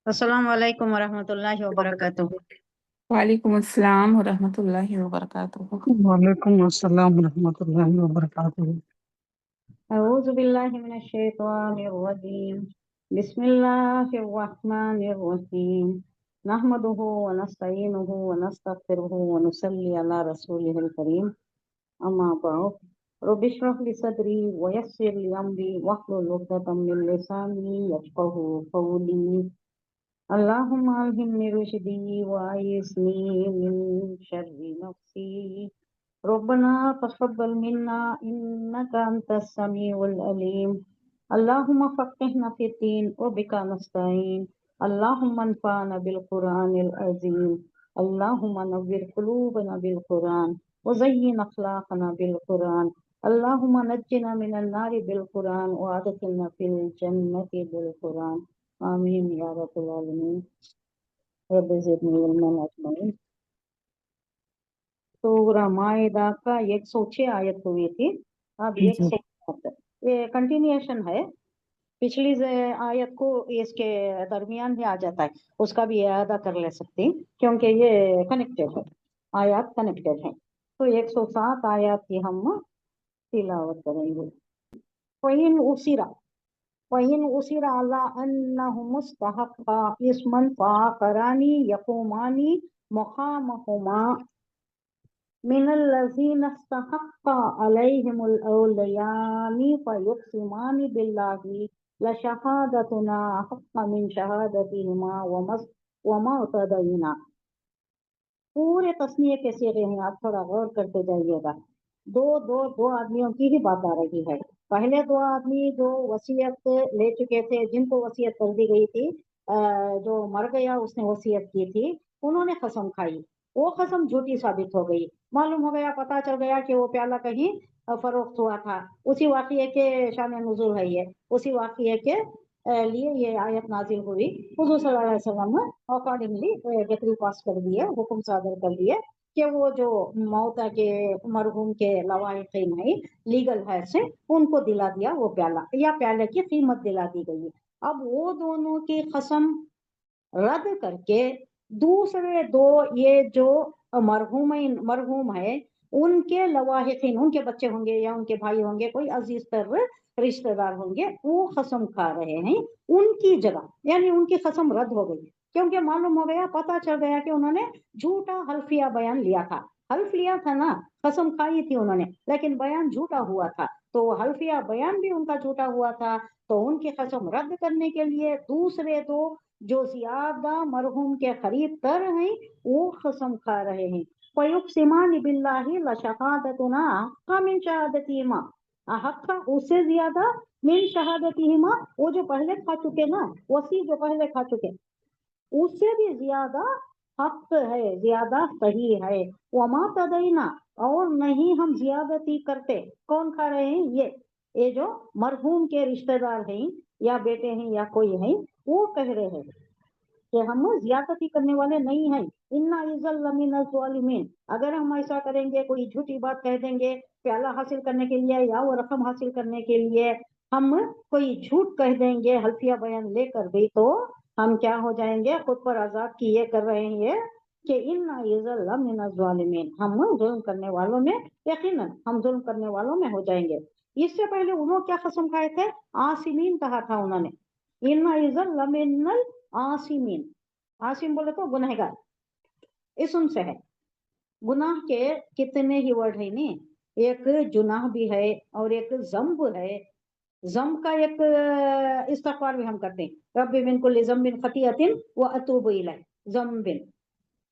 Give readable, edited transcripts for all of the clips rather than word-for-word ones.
अस्सलाम वालेकुम वरहमतुल्लाहि वबरकातुहू। वालेकुम अस्सलाम वरहमतुल्लाहि वबरकातुहू। वालेकुम अस्सलाम रहमतुल्लाहि व बरकातुहू। अऊज़ु बिल्लाहि मिनश शैतानिर रजीम। बिस्मिल्लाहिर रहमानिर रहीम। नहमदुहु व नस्तईनुहु व नस्तगफिरुहु व नुसल्ली अला रसूलिहिल करीम। अम्मा बअद। रब्बि इश्रह लि सदरी व यस्सिर लि अमरी वहलुल उक़दतम मिन लिसानी यफ़क़हू क़ौली। अल्लाहुम्मा अल्हिमनी रुश्दी व अय्यिज़नी मिन शर्रि नफ्सी। रब्बना तक़ब्बल मिन्ना इन्नका अंतस समीउल अलीम। अल्लाहुम्मा फ़क़्हिना फ़िद्दीन व बिका नस्तईन। अल्लाहुम्मा अन्फ़अना बिल क़ुरआनिल अज़ीम। अल्लाहुम्मा नव्विर क़ुलूबना बिल क़ुरआन व ज़य्यिन अख़लाक़ना बिल क़ुरआन। अल्लाहुम्मा नज्जिना मिनन नारि बिल क़ुरआन व अदखिलना फिल जन्नति बिल क़ुरआन। आमीन या रब्बल आलमीन। रब्बि ज़िदनी इल्मन अजमईन। सूरह माइदा का 106 आयत हुई थी। अब जी। 107 ये कंटिन्यूएशन है। पिछली आयत को इसके दरमियान भी आ जाता है, उसका भी अदा कर ले सकते हैं क्योंकि ये कनेक्टेड है, आयत कनेक्टेड है। तो 107 आयत की हम तिलावत करेंगे। फ़इन उसिरा अला अन्नहु मुस्तहक़्क़ा इस्मन फ़ाख़रानी यक़ूमानी मुक़ामहुमा मिनल्लज़ीना इस्तहक़्क़ा अलैहिमुल औलियानी फ़युक़सिमानी बिल्लाहि लशहादतुना हक़्क़ मिन शहादतिहिमा वमा तदय्यना। पूरे तस्नीये के सीगे हैं, आप थोड़ा गौर करते जाइएगा। दो आदमियों की ही बात आ रही है। पहले दो आदमी जो वसीयत ले चुके थे, जिनको वसीयत कर दी गई थी, जो मर गया उसने वसीयत की थी, उन्होंने कसम खाई। वो कसम झूठी साबित हो गई। मालूम हो गया, पता चल गया कि वो प्याला कहीं फरोख्त हुआ था। उसी वाक़ये के शान नुज़ूल है ये, उसी वाक़ये के लिए ये आयत नाजिल हुई। हुज़ूर सल्लल्लाहु अलैहि वसल्लम अकॉर्डिंगली डिक्री पास कर दिए, हुक्म सादर कर दिए कि वो जो मौता के मरहूम के लवाहिक़ नहीं लीगल है से उनको दिला दिया वो प्याला, या प्याले की कीमत दिला दी गई। अब वो दोनों की कसम रद्द करके दूसरे दो, ये जो मरहूम है उनके लवाहिक़ीन, उनके बच्चे होंगे या उनके भाई होंगे, कोई अजीज तर रिश्तेदार होंगे, वो कसम खा रहे हैं उनकी जगह, यानी उनकी कसम रद्द हो गई क्योंकि मालूम हो गया, पता चल गया कि उन्होंने झूठा हल्फिया बयान लिया था। हल्फ लिया था ना, कसम खाई थी उन्होंने, लेकिन बयान झूठा हुआ था, तो हल्फिया बयान भी उनका झूठा हुआ था। तो उनकी कसम रद्द करने के लिए दूसरे दो जो ज्यादा मरहूम के करीब तर हैं वो कसम खा रहे हैं। फ़युक़सिमानी बिल्लाहि लशहादतुना हक़्क़ मिन शहादतिहिमा। हक़्क़ उससे ज्यादा, मिन शहादतिहिमा वो जो पहले खा चुके ना, वसी जो पहले खा चुके, उससे भी ज्यादा हक है, ज्यादा सही है। वमा तदैना, और नहीं हम ज्यादती करते। कौन खा रहे हैं? ये जो मरहूम के रिश्तेदार हैं या बेटे हैं या कोई है, वो कह रहे हैं कि हम ज्यादती करने वाले नहीं हैं। इन्ना इज़ल लमिनल ज़ालिमीन, अगर हम ऐसा करेंगे, कोई झूठी बात कह देंगे प्याला हासिल करने के लिए या वो रकम हासिल करने के लिए, हम कोई झूठ कह देंगे हल्फिया बयान लेकर भी, तो हम क्या हो जाएंगे? खुद पर आजाद की ये कर रहे हैं ये कि इन्ना इज़ल लमिनल ज़ालिमीन, हम जुल्म करने वालों में, यकीनन हम जुल्म करने वालों में हो जाएंगे। इससे पहले उन्होंने क्या कसम खाए थे? आसिमीन कहा था उन्होंने। इन्ना इज़ल लमिनल आसिमीन, आसिम बोले तो गुनहगार, इसम से है। गुनाह के कितने ही वर्ड है नी, एक जुनाह भी है और एक जम्ब है। जम्ब का एक इस्तिग़फ़ार भी हम करते हैं, रब्बी मिन कुल्ली ज़म्बिन ख़तीअतिन व अतूबु इलैह। ज़म्बिन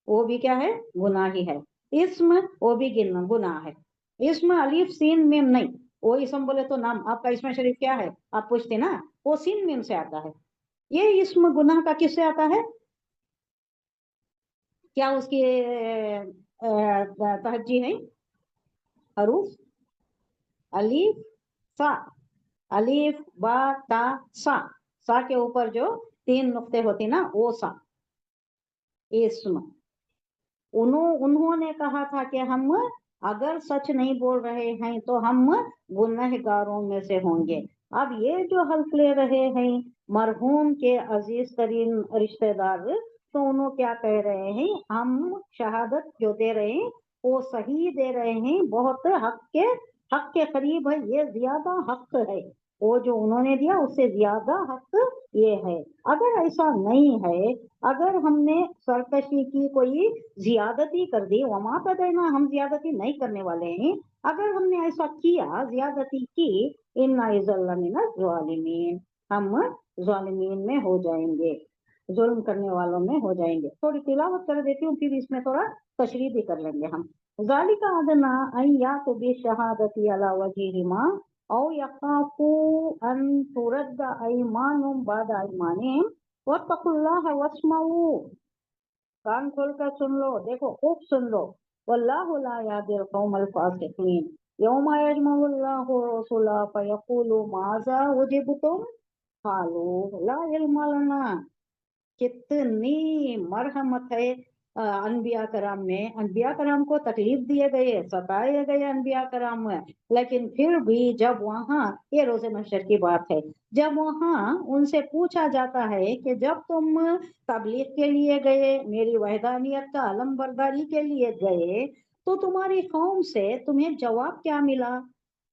वो भी क्या है? गुनाह ही है। इस्म वो भी गुनाह है। इस्म अलीफ सीन मीम नहीं, वो इसम बोले तो नाम, आपका इसमें शरीफ क्या है आप पूछते ना, वो सीन मीम से आता है। ये इस्म गुनाह का किससे आता है? क्या उसकी तहज्जी है? हरूफ अलीफ सा, अलीफ बा ता सा, सा के ऊपर जो 3 नुक्ते होते ना, वो सा इस्म। उन्होंने कहा था कि हम अगर सच नहीं बोल रहे हैं तो हम गुनहगारों में से होंगे। اب یہ جو حلف لے رہے ہیں مرحوم کے عزیز ترین رشتہ دار، تو انہوں کیا کہہ رہے ہیں، ہم شہادت جو دے رہے ہیں وہ صحیح دے رہے ہیں، بہت حق کے قریب ہے، یہ زیادہ حق ہے، وہ جو انہوں نے دیا اس سے زیادہ حق یہ ہے۔ اگر ایسا نہیں ہے، اگر ہم نے سرکشی کی، کوئی زیادتی کر دی، وما تدینا، ہم زیادتی نہیں کرنے والے ہیں، اگر ہم نے ایسا کیا، زیادتی کی، اِنَّا إِذًا لَمِنَ الظَّالِمِينَ، ہم ظالمین میں ہو جائیں گے، ظلم کرنے والوں میں ہو جائیں گے۔ تھوڑی تلاوت کر دیتی ہوں، پھر اس میں تھوڑا تشریح بھی کر لیں گے ہم۔ ذَلِكَ أَدْنَىٰ أَن يَأْتُوا بِالشَّهَادَةِ عَلَىٰ وَجْهِهِمَا أَوْ يَخَافُوا أَن تُرَدَّ أَيْمَانٌ بَعْدَ أَيْمَانِهِمْ وَاتَّقُوا اللَّهَ وَاسْمَعُوا، کان کھول کر سن لو، دیکھو خوب سن لو۔ وَاللَّهُ لَا يَهْدِي الْقَوْمَ الْفَاسِقِينَ يَوْمَ يَجْمَعُ اللَّهُ الرُّسُلَ فَيَقُولُ مَاذَا أُجِبْتُمْ قَالُوا لَا عِلْمَ لَنَا۔ کتنی مرحمت ہے انبیاء کرام میں، انبیاء کرام کو تکلیف دیے گئے، ستائے گئے انبیاء کرام میں، لیکن پھر بھی جب وہاں، یہ روز محشر کی بات ہے، جب وہاں ان سے پوچھا جاتا ہے کہ جب تم تبلیغ کے لیے گئے، میری وحدانیت کا علم برداری کے لیے گئے، تو تمہاری قوم سے تمہیں جواب کیا ملا؟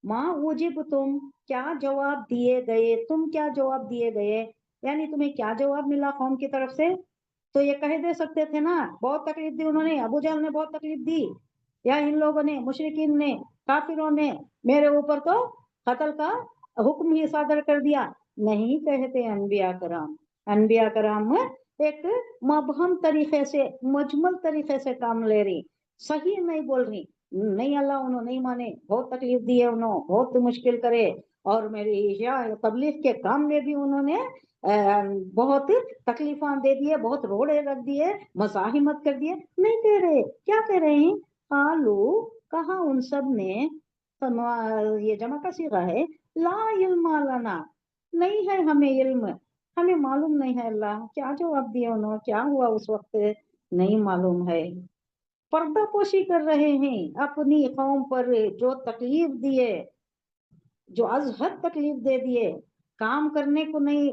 ماں وجب، تم کیا جواب دیے گئے، تم کیا جواب دیے گئے، یعنی تمہیں کیا جواب ملا قوم کی طرف سے؟ تو یہ کہہ دے سکتے تھے نا، بہت تکلیف دی انہوں نے، ابو جہل نے بہت تکلیف دی، یا ان لوگوں نے، مشرکین نے، کافروں نے میرے اوپر تو قتل کا حکم ہی صادر کر دیا۔ نہیں کہتے انبیاء کرام، انبیاء کرام ایک مبہم طریقے سے، مجمل طریقے سے کام لے رہی، صحیح نہیں بول رہی، نہیں اللہ انہوں نہیں مانے، بہت تکلیف دی ہے انہوں، بہت مشکل کرے، اور میری تبلیغ کے کام میں بھی انہوں نے بہت تکلیفاں دے دیے، بہت روڑے رکھ دیے، مزاحمت کر دیے۔ نہیں کہہ رہے، کیا کہہ رہے ہیں؟ قالو، کہا ان سب نے، یہ جمع کا صیغہ ہے، لا علم لنا، نہیں ہے ہمیں علم، ہمیں معلوم نہیں ہے اللہ، کیا جواب دیا انہوں، کیا ہوا اس وقت، نہیں معلوم ہے۔ پردہ پوشی کر رہے ہیں اپنی قوم پر، جو تکلیف دیے، جو از حد تکلیف دے دیے، کام کرنے کو نہیں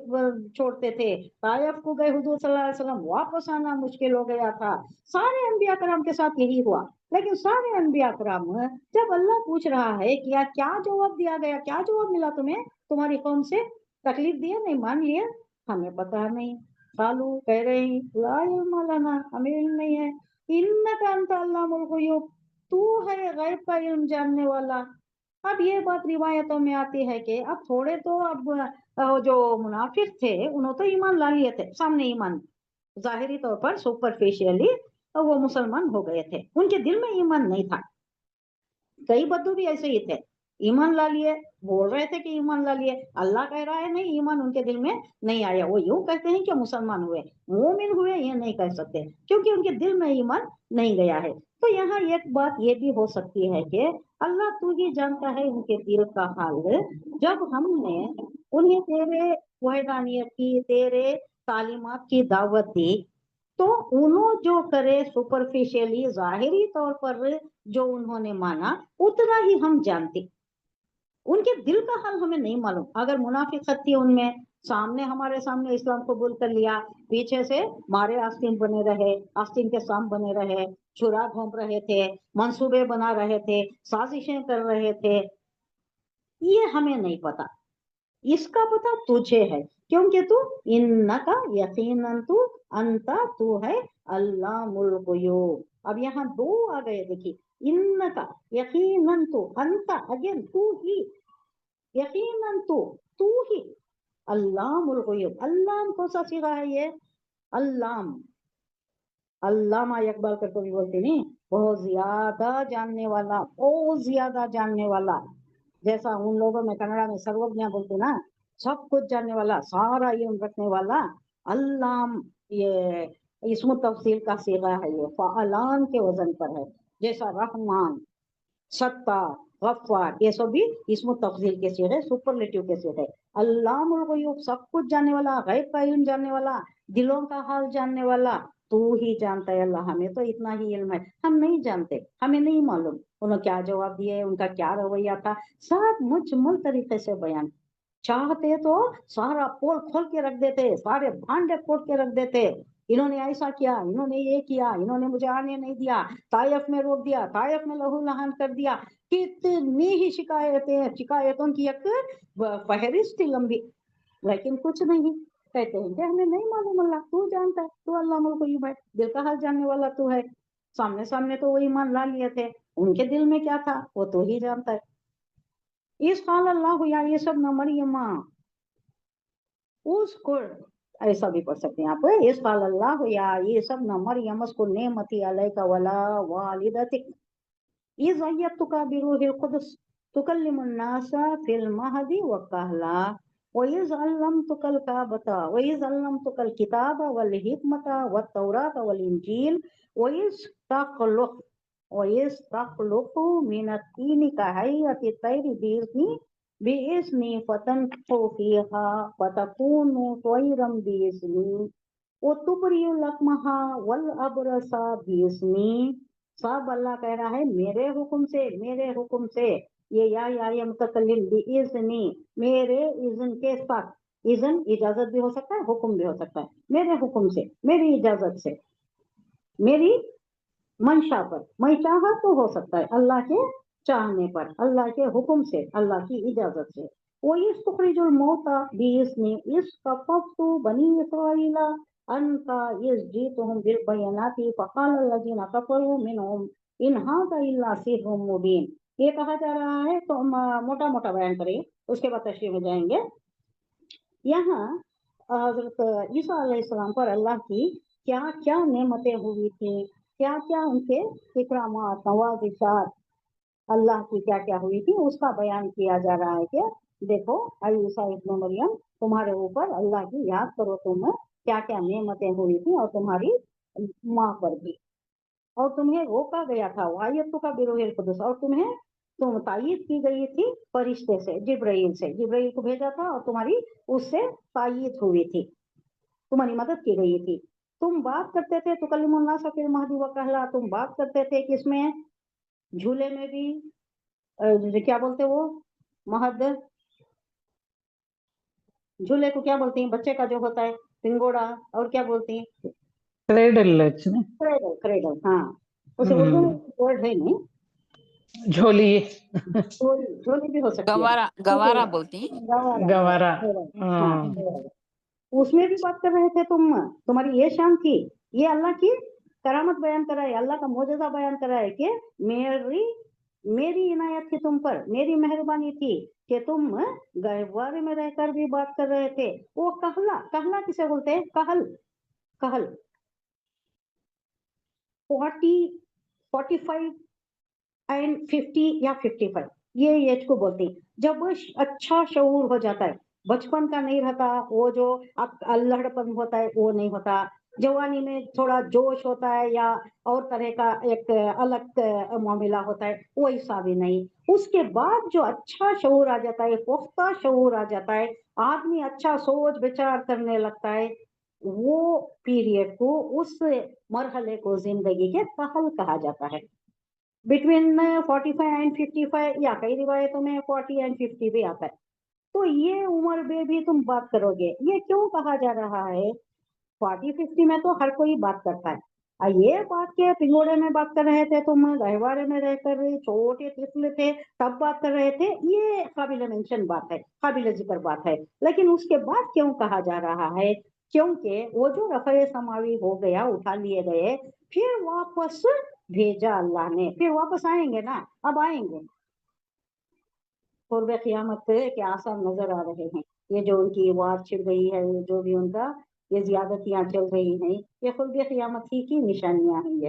چھوڑتے تھے، طائف کو گئے حضور صلی اللہ علیہ وسلم، واپس آنا مشکل ہو گیا تھا، سارے انبیاء کرام کے ساتھ یہی ہوا۔ لیکن سارے انبیاء کرام جب اللہ پوچھ رہا ہے کہ کیا جواب دیا گیا، کیا جواب ملا تمہیں، تمہاری قوم سے تکلیف دیا، نہیں مان لیا، ہمیں پتا نہیں، قالو، کہہ رہے ہیں، لا علم لنا، ہمیں علم نہیں ہے، انک انت علام الغیوب، تو ہے غیب کا علم جاننے والا۔ اب یہ بات روایتوں میں آتی ہے کہ اب تھوڑے تو، اب جو منافق تھے انہوں تو ایمان لا لیے تھے، سامنے ایمان، ظاہری طور پر سپرفیشلی وہ مسلمان ہو گئے تھے، ان کے دل میں ایمان نہیں تھا۔ کئی بدو بھی ایسے ہی تھے، ایمان لا لیے، بول رہے تھے کہ ایمان لا لیے، اللہ کہہ رہا ہے نہیں، ایمان ان کے دل میں نہیں آیا، وہ یوں کہتے ہیں کہ مسلمان ہوئے، مومن ہوئے، یہ نہیں کہہ سکتے کیونکہ ان کے دل میں ایمان نہیں گیا ہے۔ تو یہاں ایک بات یہ بھی ہو سکتی ہے کہ اللہ تو ہی جانتا ہے ان کے دل کا حال، جب ہم نے انہیں تیرے وحدانیت کی، تیرے تعلیمات کی دعوت دی، تو انہوں جو کرے سپرفیشلی، ظاہری طور پر جو انہوں نے مانا، اتنا ہی ہم جانتے، ان کے دل کا حال ہمیں نہیں معلوم۔ اگر منافقت تھی ان میں، سامنے ہمارے سامنے اسلام قبول کر لیا، پیچھے سے مارے آستین بنے رہے، آستین کے سام بنے رہے، چھرا گھونپ رہے تھے، منصوبے بنا رہے تھے، سازشیں کر رہے تھے، یہ ہمیں نہیں پتا، اس کا پتا تجھے ہے، کیونکہ تو انکا، یقیناً تو، انتا، تو ہے علام الغیوب۔ اب یہاں دو آ گئے، دیکھیے، انکا، یقیناً تو، انتا، اگین تو ہی، یقیناً تو ہی علام الغیوب۔ علام کون سا صیغہ ہے یہ؟ علام، علامہ اقبال کر کو بھی بولتے نہیں، بہت زیادہ جاننے والا، بہت زیادہ جاننے والا، جیسا ان لوگوں میں کنڑا میں سروجنا بولتے نا، سب کچھ جاننے والا، سارا علم رکھنے والا، علام، یہ اسم تفصیل کا صیغہ ہے، یہ فعلان کے وزن پر ہے، جیسا رحمان، ستار، غفار، یہ سب بھی اسم تفضیل کے صیغے، سپرلیٹیو کے صیغے۔ علام الغیوب، سب کچھ جاننے والا، غیب کا علم جاننے والا، دلوں کا حال جاننے والا، تو ہی جانتا ہے اللہ، ہمیں تو اتنا ہی علم ہے، ہم نہیں جانتے، ہمیں نہیں معلوم انہوں کیا جواب دیے، ان کا کیا رویہ تھا، سب مجمل طریقے سے بیان، चाहते तो सारा पोल खोल के रख देते, सारे भांडे फोड़ के रख देते, इन्होंने ऐसा किया, इन्होंने ये किया, इन्होंने मुझे आने नहीं दिया, ताइफ में रोक दिया, ताइफ में लहू लहान कर दिया, कितनी ही शिकायतें, शिकायतों की एक फहरिस्त लंबी, लेकिन कुछ नहीं। कहते हैं कि हमें नहीं मालूम, अल्लाह तू जानता है, तू अल्लाह मुल्क है, दिल का हाल जानने वाला तू है। सामने सामने तो वो ईमान ला लिए थे, उनके दिल में क्या था वो तो ही जानता है। इस काल अल्लाह या ये सब न मरियमा, उसको ऐसा भी पढ़ सकते हैं आप, इस काल अल्लाह या ये सब न मरियम उसको नेमती अलैका वला वालिदतिक is अय्यतुका बिरूहिल Quddus तुकल्लिमुन NASA fill Mahdi व कहला वइज़ अल्लमतुकल काबता वइज़ अल्लमतुकल किताबा वल हिकमता वत तौराता वल इंजील वइज़ तखलुकु मिनत तीनी का हय्यति तैरी बिइज़्नी फतनफु फीहा फतकूनु तयरम बिइज़्नी वतुबरियु लकमहा वल अबरसा बिइज़्नी। सब अल्लाह कह रहा है मेरे हुक्म से, मेरे हुक्म से। ये मुतकल्लिम बिइज़्नी, मेरे इज़्न के साथ। इज़्न इजाजत भी हो सकता है, हुक्म भी हो सकता है। मेरे हुक्म से, मेरी इजाजत से, मेरी मंशा पर, मैं चाहा तो हो सकता है, अल्लाह के चाहने पर, अल्लाह के हुक्म से, अल्लाह की इजाजत से। वो इस तुखरिजुल मौता बिइज़्नी इस कफ़फ़तु बनी इसराइला अनका इस जीतुहुम बिल बयनाति फ़क़ाल लल्लज़ीना कफ़रू मिनहुम इन हाज़ा इल्ला सिह्रुम मुबीन। ये कहा जा रहा है तो हम मोटा मोटा बयान करेंगे, उसके बाद तशरीह में जाएंगे। यहाँ हजरत ईसा अलैहिस्सलाम पर अल्लाह की क्या क्या नेमतें हुई थी, क्या क्या उनके इकरामात नवाज़िशात अल्लाह की क्या क्या हुई थी, उसका बयान किया जा रहा है कि देखो ईसा इब्न मरियम, तुम्हारे ऊपर अल्लाह की याद करो, तुम क्या क्या नेमतें हुई थी, और तुम्हारी माँ पर भी, और तुम्हें रोका गया था वायतु का बिरूहिल कुदस, और तुम्हें तुम तायीद की गई थी फरिश्ते से, जिब्राइल से, जिब्राइल को भेजा था और तुम्हारी उससे तायीद हुई थी, तुम्हारी मदद की गई थी। तुम बात करते थे तुकल्लिमुन नासा फिल महदी व कहला, तुम बात करते थे किसमें, झूले में भी, क्या बोलते वो महद, झूले को क्या बोलती हैं, बच्चे का जो होता है पिंगोड़ा, और क्या बोलती हैं, क्रेडल क्रेडल, क्रेडल, हाँ, उसे उर्दू में वर्ड है नहीं, झोली झोली, झोली भी हो सकती है, गवारा गवारा बोलती हैं। गवारा, गवारा हाँ, उसमें भी बात कर रहे थे तुम, तुम्हारी ये शान थी, ये अल्लाह की करामत बयान कर रहा है, अल्लाह का मोजज़ा बयान कर रहा है कि मेरी इनायत थी तुम पर, मेरी मेहरबानी थी कि तुम गहवारे में रहकर भी बात कर रहे थे। वो कहला, कहला किसे बोलते हैं, कहल, कहल 45 एंड 50 या 55 ये एज को बोलते हैं, जब अच्छा शऊर हो जाता है, बचपन का नहीं रहता, वो जो अल्हड़पन होता है वो नहीं होता, जवानी में थोड़ा जोश होता है या और तरह का एक अलग मामला होता है, वैसा भी नहीं। उसके बाद जो अच्छा शऊर आ जाता है, पुख्ता शऊर आ जाता है, आदमी अच्छा सोच विचार करने लगता है, वो पीरियड को, उस मरहले को जिंदगी के कहल कहा जाता है। बिटवीन 45 एंड 55 या कई रिवायतों में 40 एंड 50 भी आता है। तो ये उम्र में भी तुम बात करोगे, ये क्यों कहा जा रहा है, 40-50 में तो हर कोई बात करता है, ये बात के पिंगोड़े में बात कर रहे थे तुम, गहवारे में रहकर छोटे तिफल थे तब बात कर रहे थे, ये काबिल मेंशन बात है, काबिल जिक्र बात है। लेकिन उसके बाद क्यों कहा जा रहा है, क्योंकि वो जो रफ़े समावी हो गया, उठा लिए गए, फिर वापस भेजा अल्लाह ने, फिर वापस आएंगे ना, अब आएंगे, कुर्बे क़यामत के आसार नजर आ रहे हैं। ये जो उनकी वार छिड़ गई है, जो भी उनका ये ज्यादतियां चल रही हैं, ये कुर्बे क़यामत की निशानियां हैं। ये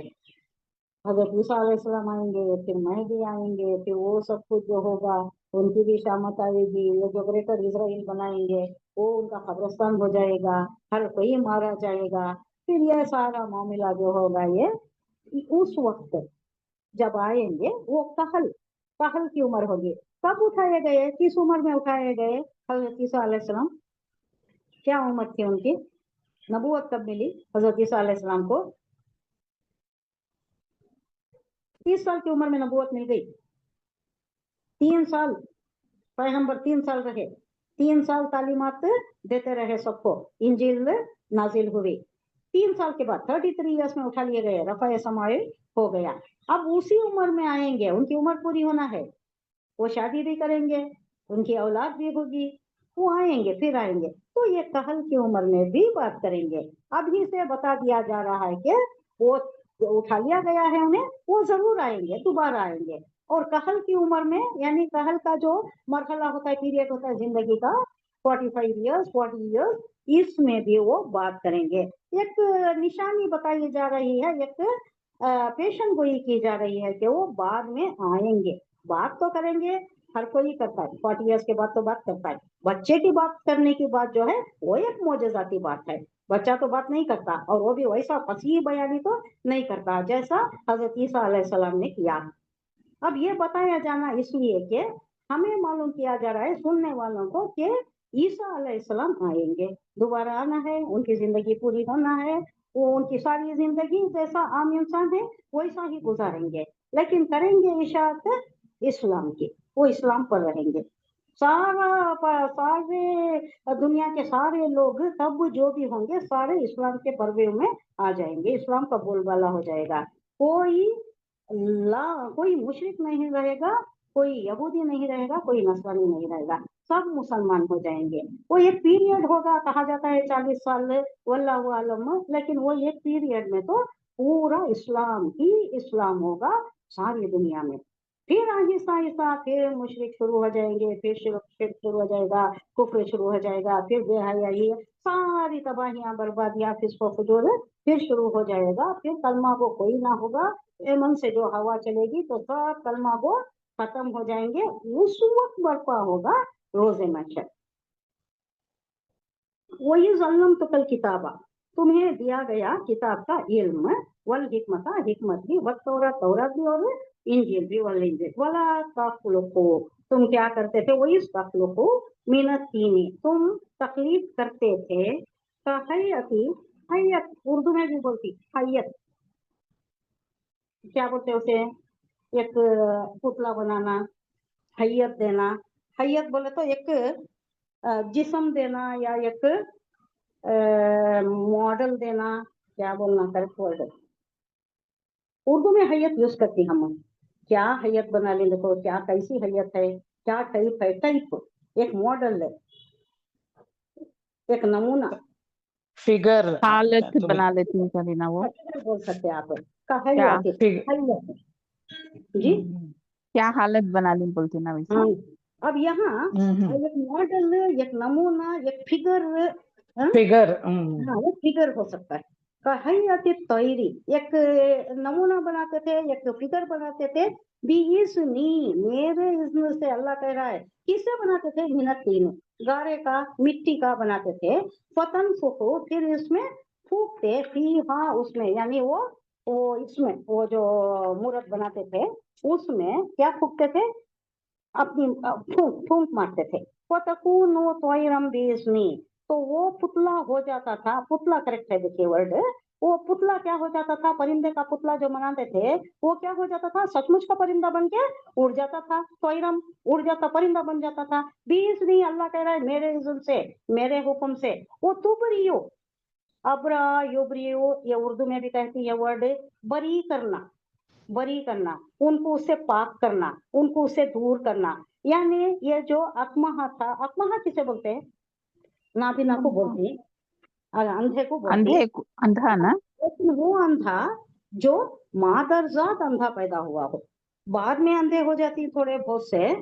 हजरत मूसा अलैहिस्सलाम आएंगे, फिर महदी आएंगे, फिर वो सब कुछ जो होगा, उनकी भी शामत आएगी, वो जो ग्रेटर इजराइल बनाएंगे, वो उनका कब्रिस्तान हो जाएगा, हर कोई मारा जाएगा, फिर यह सारा मामला जो होगा, ये उस वक्त जब आएंगे, वो कहल, कहल की उम्र होगी। कब उठाए गए, किस उम्र में उठाए गए हजरत ईसा अलैहिस्सलाम, क्या उम्र थी उनकी, नबूवत कब मिली हजरत ईसा अलैहिस्सलाम को, 30 साल की उम्र में नबूवत मिल गई। 3 साल पैगंबर 3 साल रहे, 3 साल तालीमात देते रहे सबको, इंजील नाजिल हुई। 3 साल के बाद 33 ईयर्स में उठा लिए गए, रफा समाए हो गया। अब उसी उम्र में आएंगे, उनकी उम्र पूरी होना है, वो शादी भी करेंगे, उनकी औलाद भी होगी, वो आएंगे, फिर आएंगे, तो ये कहल की उम्र में भी बात करेंगे। अभी से बता दिया जा रहा है कि वो उठा लिया गया है उन्हें, वो जरूर आएंगे, दोबारा आएंगे। और कहल की उम्र में, यानी कहल का जो मरहला होता है, पीरियड होता है जिंदगी का, 45 ईयर्स 40 ईयर्स, इसमें भी वो बात करेंगे। एक निशानी बताई जा रही है, एक पेशन गोई की जा रही है कि वो बाद में आएंगे, बात तो करेंगे, हर कोई करता है, 40 ईयर्स के बाद तो बात करता है। बच्चे की बात करने की बात जो है वो एक मोजज़ाती बात है, बच्चा तो बात नहीं करता, और वो भी वैसा फसीह बयानी तो नहीं करता जैसा हजरत ईसा अलैहिस्सलाम ने किया। अब ये बताया जाना इसलिए कि हमें मालूम किया जा रहा है सुनने वालों को कि ईसा अलैहिस्सलाम आएंगे, दोबारा आना है, उनकी जिंदगी पूरी होना है, वो उनकी सारी जिंदगी जैसा आम इंसान है वैसा ही गुजारेंगे, लेकिन करेंगे इशाअत इस्लाम की, वो इस्लाम पर रहेंगे। सारे दुनिया के सारे लोग तब जो भी होंगे सारे इस्लाम के पर्वे में आ जाएंगे, इस्लाम का बोलबाला हो जाएगा। कोई मुशरिक नहीं रहेगा, कोई यहूदी नहीं रहेगा, कोई नसरानी नहीं रहेगा, सब मुसलमान हो जाएंगे। वो एक पीरियड होगा, कहा जाता है 40 साल, वल्लाहु आलम, लेकिन वो एक पीरियड में तो पूरा इस्लाम ही इस्लाम होगा सारी दुनिया में। फिर आहिस्ता आहिस्ता फिर मुशरिक शुरू हो जाएंगे, फिर शिर्क शुरू हो जाएगा, कुफ्र शुरू हो जाएगा, फिर बेहयाई, सारी तबाहियां बर्बादियां, फिस्को फुजूर फिर शुरू हो जाएगा। फिर कलमा को कोई ना होगा, यमन से जो हवा चलेगी तो सब कलमा को खत्म हो जाएंगे, उस वक्त बर्पा होगा रोजे महशर। वही जल्लम तो कल किताबा, तुम्हें दिया गया किताब का इल्म, वल हिकमता, हिकमत भी, वत तौरात, तौरात भी, और इंजील भी, वल इंजील, वला तखलुकू, तुम क्या करते थे, वही तखलुकू मिनत तीनी, तुम तकलीफ करते थे, कहयती, हयत उर्दू में भी बोलती, हयत क्या बोलते उसे, एक पुतला बनाना, हयत देना, हयत बोले तो एक जिस्म देना या एक मॉडल देना, क्या बोलना करेक्ट वर्ड, उर्दू में हयत यूज करती हम, क्या हयत बना ले, देखो क्या कैसी हयत है, क्या टाइप है, टाइप एक मॉडल है, एक नमूना, फिगर हालत बना लेती हूँ करीना वो, बोल सकते आप का क्या हयत, हयत जी, क्या हालत बना ली बोलती ना वैसे। हाँ। अब यहाँ एक मॉडल, एक नमूना, एक फिगर, फिगर, हाँ वो फिगर हो सकता है। कहयती तैरी, एक नमूना बनाते थे, एक फिगर बनाते थे, बीइज़्नी, मेरे इज़्न से, अल्लाह कह रहा है, किसे बनाते थे, मिनत तीन, गारे का, मिट्टी का बनाते थे, फतन फुको, फिर इसमें फूकते, फीहा उसमें, यानी वो इसमें वो जो मूरत बनाते थे उसमें क्या फूकते थे, अपनी फूंक फूंक मारते थे, फतकूनु तैरम बीइज़्नी, तो वो पुतला हो जाता था, पुतला करेक्ट है देखिए वर्ड, वो पुतला क्या हो जाता था, परिंदे का पुतला जो बनाते थे वो क्या हो जाता था, सचमुच का परिंदा बन के उड़ जाता था, तैरम उड़ जाता, परिंदा बन जाता था, बीइज़्नी, अल्लाह कह रहा है मेरे इज़्न से, मेरे हुक्म से, वो तुबरियो, अबरा युबरियो, ये उर्दू में भी कहती है वर्ड, बरी करना, बरी करना, उनको उससे पाक करना, उनको उससे दूर करना, यानी ये जो अकमहा था, अकमहा किसे बोलते हैं, नाबिना को बोलते हैं, अंधे को बोलते हैं, अंधा ना, लेकिन वो अंधा जो मादरजात अंधा पैदा हुआ हो, बाद में अंधे हो जाती थोड़े बहुत से,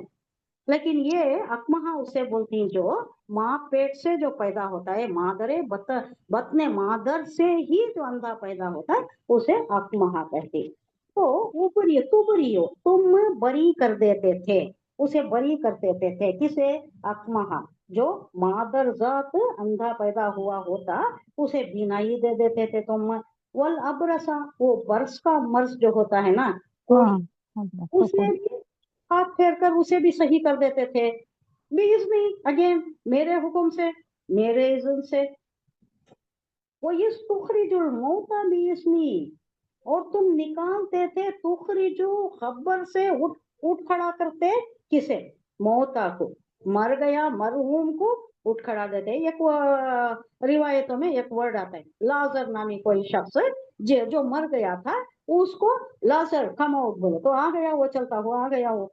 लेकिन ये अकमहा उसे बोलती हैं जो माँ पेट से जो पैदा होता है, मादरे बतने मादर से ही जो अंधा पैदा होता है उसे अकमहा कहते हैं। तो ऊपरी तुबरियो, तुम बरी कर देते थे, उसे बरी कर देते थे, किसे, अकमहा, जो मादरजात अंधा पैदा हुआ होता उसे बीनाई दे देते थे तुम, वल अबरसा, वो बरस का मर्ज जो होता है ना, उसे भी हाथ फेर कर उसे भी सही कर देते थे, बीइज़्नी, अगेन मेरे हुक्म से, मेरे इज़्न से, वो इस तुखरिजुल मौता बीइज़्नी, और तुम निकालते थे, तुखरिजु खबर से उठ खड़ा करते, किसे, मौता को, मर गया, मरहूम को उठ खड़ा देते हैं। एक रिवायतों में एक वर्ड आता है, लाजर नामी कोई शख्स जो मर गया था, उसको लाजर कम आउट बोले तो आ गया, वो चलता हुआ आ गया वो।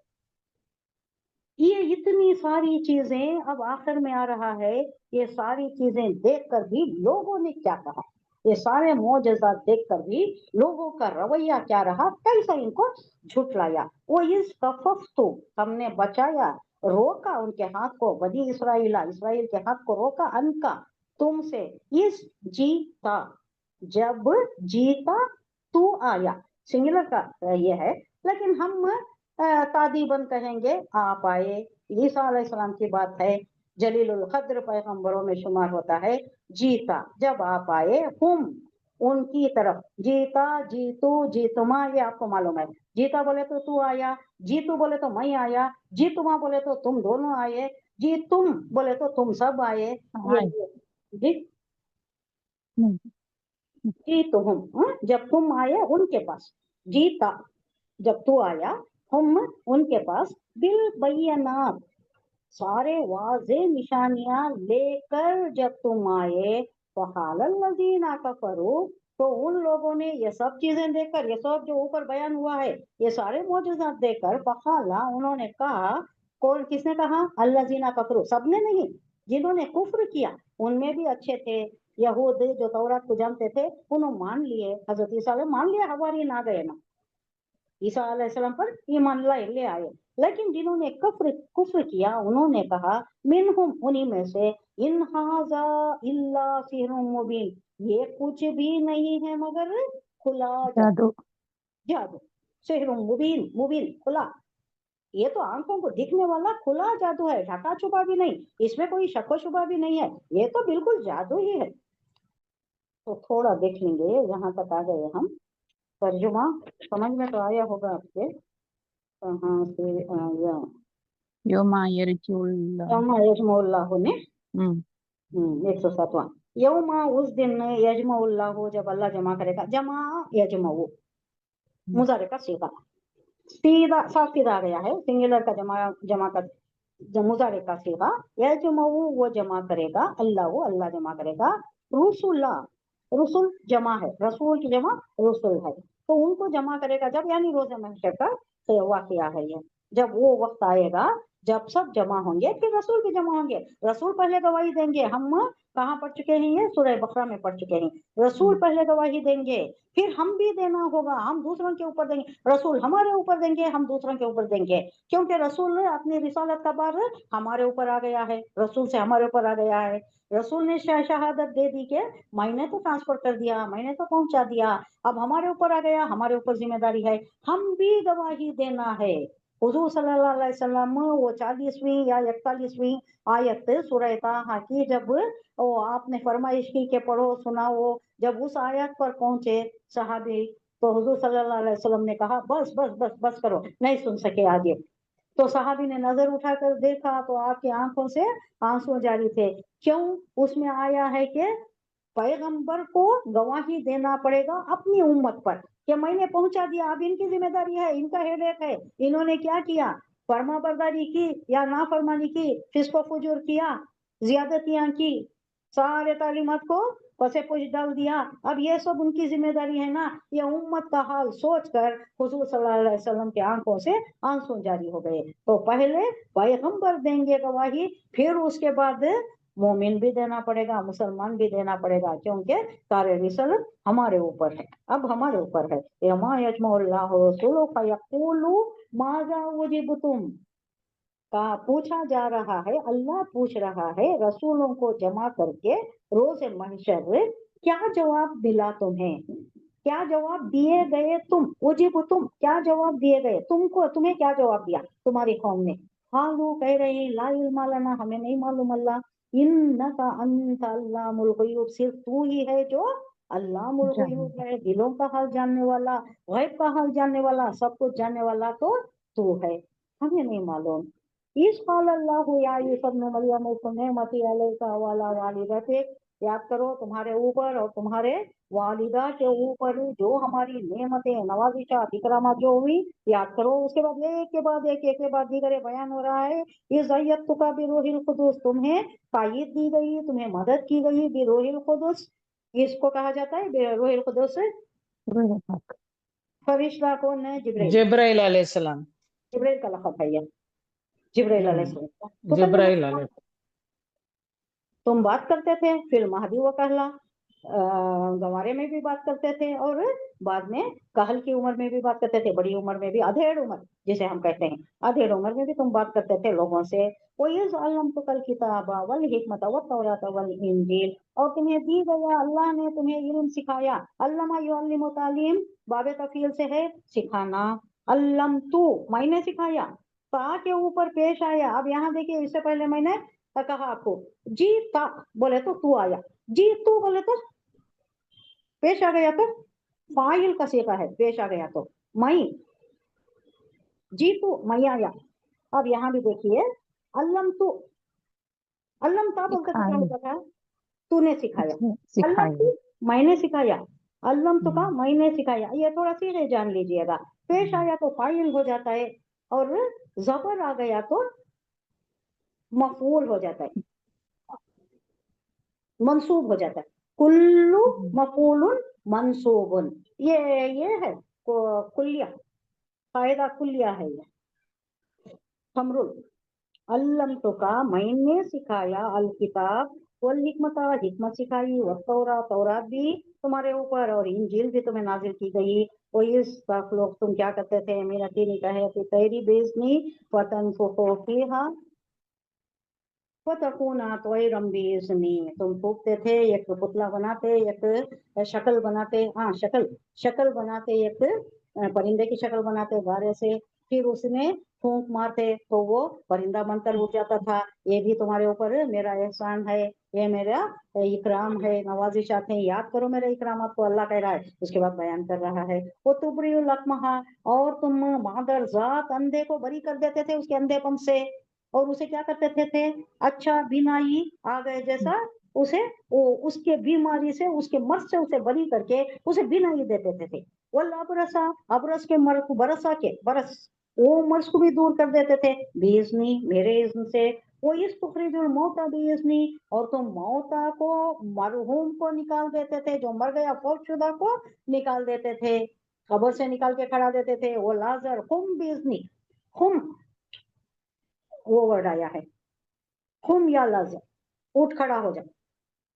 ये इतनी सारी चीजें अब आखिर में आ रहा है, ये सारी चीजें देखकर भी लोगों ने क्या कहा, ये सारे मोजज़ात देखकर भी लोगों का रवैया क्या रहा, कैसा इनको झुटलाया। वो इस कफफ्तु, हमने बचाया, रोका उनके हाथ को, बनी इसराइल के हाथ को रोका, अनका तुमसे, इस जीता, जब जीता तू आया, सिंगुलर का ये है, लेकिन हम तादीबन कहेंगे आप आए। ईसा अलैहिस्सलाम की बात है, जलीलुल क़द्र पैगंबरों में शुमार होता है। जीता, जब आप आए, हम उनकी तरफ, जीता, जीतू, जीतुमा, ये आपको मालूम है। जीता बोले तो तू आया, जीतू बोले तो मैं आया, जीतुमा बोले तो तुम दोनों आए, जी तुम बोले तो तुम सब आए। हाय जी नहीं, जी तो हम, जब तुम आए उनके पास, जीता जब तू आया, हम उनके पास, बिल बैयनात, सारे वाज़े निशानियां लेकर जब तुम आए, फ़क़ालल्लज़ीना कफ़रू, तो उन लोगों ने ये सब चीजें देखकर, ये सब जो ऊपर बयान हुआ है, ये सारे मौजूदात देखकर, फ़क़ाला, उन्होंने कहा, कौन किसने कहा, अल्लज़ीना कफ़रू, सबने नहीं, जिन्होंने कुफ्र किया उनमें भी अच्छे थे, यहूद जो तौरात को जानते थे, उन्होंने मान लिए, हजरत ईसा ने मान लिया, हवारी ना गए ना, ईसा अलैहिस्सलाम पर ईमान ले आए। लेकिन जिन्होंने कुफ्र किया, उन्होंने कहा, मिनहुम, उन्हीं में से, इन हाजा इल्ला सिहरुम मुबीन, ये कुछ भी नहीं है मगर खुला जादू। जादू, सिहरुम मुबीन, मुबीन खुला, ये तो आंखों को दिखने वाला खुला जादू है, ढका छुपा भी नहीं, इसमें कोई शक शुबा भी नहीं है, ये तो बिल्कुल जादू ही है। तो थोड़ा देख लेंगे, यहाँ तक आ गए हम, तर्जुमा समझ में तो आया होगा आपके, कहाँ से आया, योमा यरजुल। यौमा यजमउल्लाहु ने, हम्म 107वां, यौमा उस दिन, यजमउल्लाहु जब अल्लाह जमा करेगा, जमा यजमउ मुजारे का सीधा सीधा साफ सीधा आ गया है, सिंगुलर का जमा का मुजारे का सीधा, यजमउ वो जमा करेगा, अल्लाह अल्लाह जमा करेगा, रुसुला, रुसुल जमा है, रसूल की जमा रुसुल है, तो उनको जमा करेगा जब, यानी रोज़े महशर का वाकया है ये, जब वो वक्त आएगा जब सब जमा होंगे, फिर रसूल भी जमा होंगे, रसूल पहले गवाही देंगे, हम कहाँ पढ़ चुके हैं, ये सूरह बकरा में पढ़ चुके हैं, रसूल पहले गवाही देंगे, फिर हम भी देना होगा, हम दूसरों के ऊपर देंगे, रसूल हमारे ऊपर देंगे, हम दूसरों के ऊपर देंगे, क्योंकि रसूल ने अपनी रिसालत का बार हमारे ऊपर आ गया है, रसूल से हमारे ऊपर आ गया है, रसूल ने शहादत दे दी के मैंने तो ट्रांसफर कर दिया, मैंने तो पहुंचा दिया, अब हमारे ऊपर आ गया, हमारे ऊपर जिम्मेदारी है, हम भी गवाही देना है। हुजूर सल्लल्लाहु अलैहि वसल्लम वो 40वीं या 41वीं आयत सूरह ताहा की जब वो आपने फरमाइश की के पढ़ो सुनाओ, जब उस आयत पर पहुंचे सहाबी, तो हुजूर सल्लल्लाहु अलैहि वसल्लम ने कहा, बस बस बस बस करो, नहीं सुन सके आगे, तो सहाबी ने नजर उठाकर देखा तो आपकी आंखों से आंसू जारी थे, क्यों, उसमें आया है कि पैगंबर को गवाही देना पड़ेगा अपनी उम्मत पर, कि मैंने पहुंचा दिया, अब इनकी जिम्मेदारी है, इनका हेडेक है, इन्होंने क्या किया, फर्मा बरदारी की या नाफरमानी की, फिस्को फुजूर किया, ज्यादतियां की, सारे तालीमात को पसे पुछ डाल दिया, अब ये सब उनकी जिम्मेदारी है ना, ये उम्मत का हाल सोचकर हुजूर सल्लल्लाहु अलैहि वसल्लम की आंखों से आंसू जारी हो गए। तो पहले पैगंबर देंगे गवाही, फिर उसके बाद मोमिन भी देना पड़ेगा, मुसलमान भी देना पड़ेगा, क्योंकि सारे रिसलत हमारे ऊपर है, अब हमारे ऊपर है। यमा यजमउल्लाहु रसूलहु फयक़ूलु माज़ा उजिबतुम, का पूछा जा रहा है, अल्लाह पूछ रहा है रसूलों को जमा करके रोज़े महशर, क्या जवाब मिला तुम्हें, क्या जवाब दिए गए तुम, उजिब तुम, क्या जवाब दिए गए तुमको, तुम्हें क्या जवाब दिया तुम्हारी कौम ने, हालू कह रहे हैं, ला इल्मा लना, हमें नहीं मालूम, अल्लाह, इन्नका अंता अल्लामुल गुयूब, सिर्फ तू ही है जो अल्लामुल गुयूब है, दिलों का हाल जानने वाला, गैब का हाल जानने वाला, सब कुछ जानने वाला तो तू है, हमें नहीं मालूम। इस क़ाल अल्लाहु या ईसा इब्न मरियम कुन्ने मती अलैका वाला वालिदतिक, याद करो तुम्हारे ऊपर और तुम्हारे वालिदा के ऊपर जो हमारी नेमतें नवाजिशात इकरामात जो हुई, याद करो। उसके बाद एक के बाद एक के बाद दीगर बयान हो रहा है। इस अय्यदतुका बिरूहिल कुदुस, तुम्हें तायीद दी गई, तुम्हें मदद की गई बिरूहिल कुदुस। इसको कहा जाता है बिरूहिल कुदुस। روح الحق फरिश्ता कौन है? जिब्राइल। जिब्राइल अलैहिस्सलाम। जिब्राइल का लक़ब है ये, जिब्राइल अलैहिस्सलाम। तो जिब्राइल अलैहि तुम बात करते थे, फिर महदी व कहला गंवारे में भी बात करते थे, और बाद में कहल की उम्र में भी बात करते थे, बड़ी उम्र में भी, अधेड़ उम्र जिसे हम कहते हैं, अधेड़ उम्र में भी तुम बात करते थे लोगों से। कल किताब वल हिकमत व तौरात वल इंजील, और तुम्हें दी गया, अल्लाह ने तुम्हें इल्म सिखाया। अल्लमा युअल्लिमु तालीम, बाबे तफील से है सिखाना। अल्लम तू, मैंने सिखाया। ता के ऊपर पेश आया। अब यहाँ देखिए, इससे पहले मैंने कहा आपको जी ता बोले तो तू आया, जी तू बोले तो पेश आ गया, तो फाइल का सीखा है, पेश आ गया तो मैं, जी तू मैं आया। अब यहाँ भी देखिए, अल्लम तू, अल्लम ता बोलते तो क्या सिखाई होता था? तूने सिखाया। अल्लम सिखाई तू, मैंने सिखाया। अल्लम तू का मैंने सिखाया, ये थोड़ा सीधे जान लीजिएगा। पेश आया तो फाइल हो जाता है, और जबर आ गया तो मफूल हो जाता है, मंसूब हो जाता है। कुल्लु मफूलुन मंसूबुन, ये है कुल्लिया, कायदा कुल्लिया है ये। समरुल, अल्लम तो का मैंने सिखाया, अल किताब वल हिकमता, हिकमत सिखाई, व तौरा, तौरात भी तुम्हारे ऊपर, और इंजील भी तुम्हें नाजिल की गई। वो इस लोग तुम क्या करते थे? मेरा तीन कहे कि तेरी बेजनी वतन फुफोफीहा तुम फूकते थे, एक पुतला बनाते, एक शक्ल बनाते, हाँ शक्ल बनाते, एक परिंदे की शक्ल बनाते गारे से, फिर उसमें फूंक मारते तो वो परिंदा बनकर उड़ जाता था। ये भी तुम्हारे ऊपर मेरा एहसान है, ये मेरा इकराम है, नवाजिशात है। याद करो मेरे इकरामात को, अल्लाह कह रहा है। उसके बाद बयान कर रहा है, वो तुबरीउल अकमहा, और तुम मादर जात अंधे को बरी कर देते थे उसके अंधेपन से, और उसे क्या करते थे? अच्छा बीमारी आ गए जैसा उसे, वो उसके बीमारी से, उसके मर्ज से उसे बरी करके उसे बीमारी दे देते थे। वल्ला अबरसा, अबरस के मर्ज को, बरसा के बरस, वो मर्ज को भी दूर कर देते थे बीजनी, मेरे इज्न से। वो इस तुखरिजुल मौता बीजनी, और तुम मौता को, मरहूम को निकाल देते थे, जो मर गया फौतशुदा को निकाल देते थे, कब्र से निकाल के खड़ा देते थे। वो लाजर हुम बीजनी, हुम वो वर्ड आया है, हुम या लाजर, उठ खड़ा हो जाए,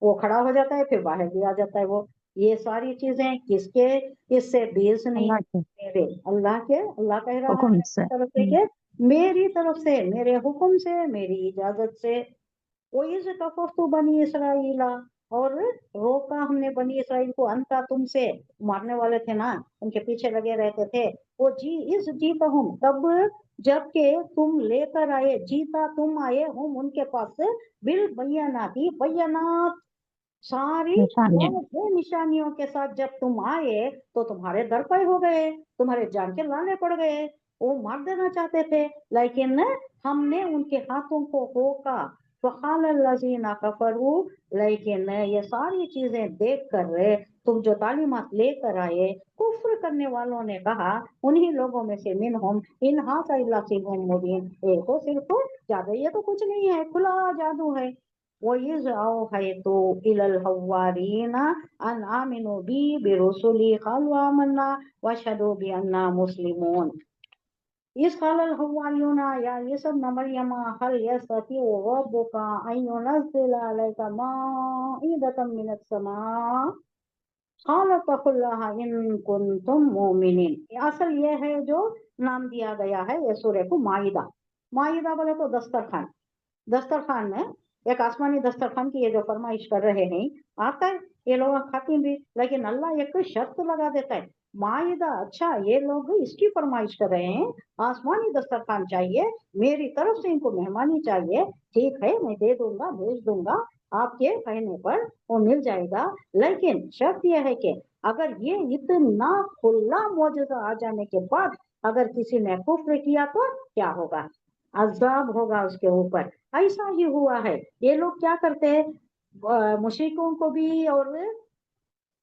वो खड़ा हो जाता है, फिर बाहर भी आ जाता है वो। ये सारी चीजें किसके? इससे बेजनी, अल्लाह के मेरे अल्लाह के। अल्लाह कह रहा है हुक्म से अपनी तरफ से कि मेरी तरफ से, मेरे हुक्म से, मेरी इजाजत से। वो इस कफस्तु बनी इसराइला, और रोका हमने बनी इसराइल को, अंता तुमसे, मारने वाले थे ना, उनके पीछे लगे रहते थे। वो जीता हूँ तब जबकि तुम लेकर आए, जीता तुम आए हम उनके पास से, बिल बय्यनाती, बय्यनात सारी निशानियाँ वाज़ेह निशानियों के साथ जब तुम आए, तो तुम्हारे दर पे हो गए, तुम्हारे जान के लाले पड़ गए। वो मार देना चाहते थे, लेकिन हमने उनके हाथों को रोका। फ़क़ाल लज़ीना कफ़रू, लेकिन ये सारी चीजें देख कर तुम जो तालीमात लेकर आए, कुफ्र करने वालों ने कहा, उन्हीं लोगों में से मिनहुम इन हाज़ा इल्ला सिह्रुम मुबीन, ये तो सिर्फ जादू, ये तो कुछ नहीं है, खुला जादू है। वइज़ औहयतु इलल हव्वारीना अन आमिनु बी बिरुसुली क़ालू आमन्ना वशहदू बिअन्ना मुस्लिमून। इस क़ालल हव्वारियूना या ईसा इब्न मरियम हल यस्ततीउ रब्बुका अन युनज़्ज़िला अलैका माइदतम मिनस समा क़ाल तक़ुल्लाहा इन कुन्तुम मुमिनीन। असल ये है जो नाम दिया गया है ये सूरह को माइदा। माइदा बोले तो दस्तरखान, दस्तरखान में एक आसमानी दस्तरखान की ये जो फरमाइश कर रहे हैं, आता है ये लोग खाती भी, लेकिन अल्लाह एक शर्त लगा देता है। माइदा, अच्छा ये लोग इसकी फरमाइश कर रहे हैं, आसमानी दस्तरखान चाहिए, मेरी तरफ से इनको मेहमानी चाहिए, ठीक है मैं दे दूंगा, भेज दूंगा, आपके कहने पर वो मिल जाएगा। लेकिन शर्त यह है कि अगर ये इतना खुला मौजूदा आ जाने के बाद अगर किसी ने कुफ्र किया तो क्या होगा? अजाब होगा उसके ऊपर। ऐसा ही हुआ है। ये लोग क्या करते हैं? मुशरिकों को भी और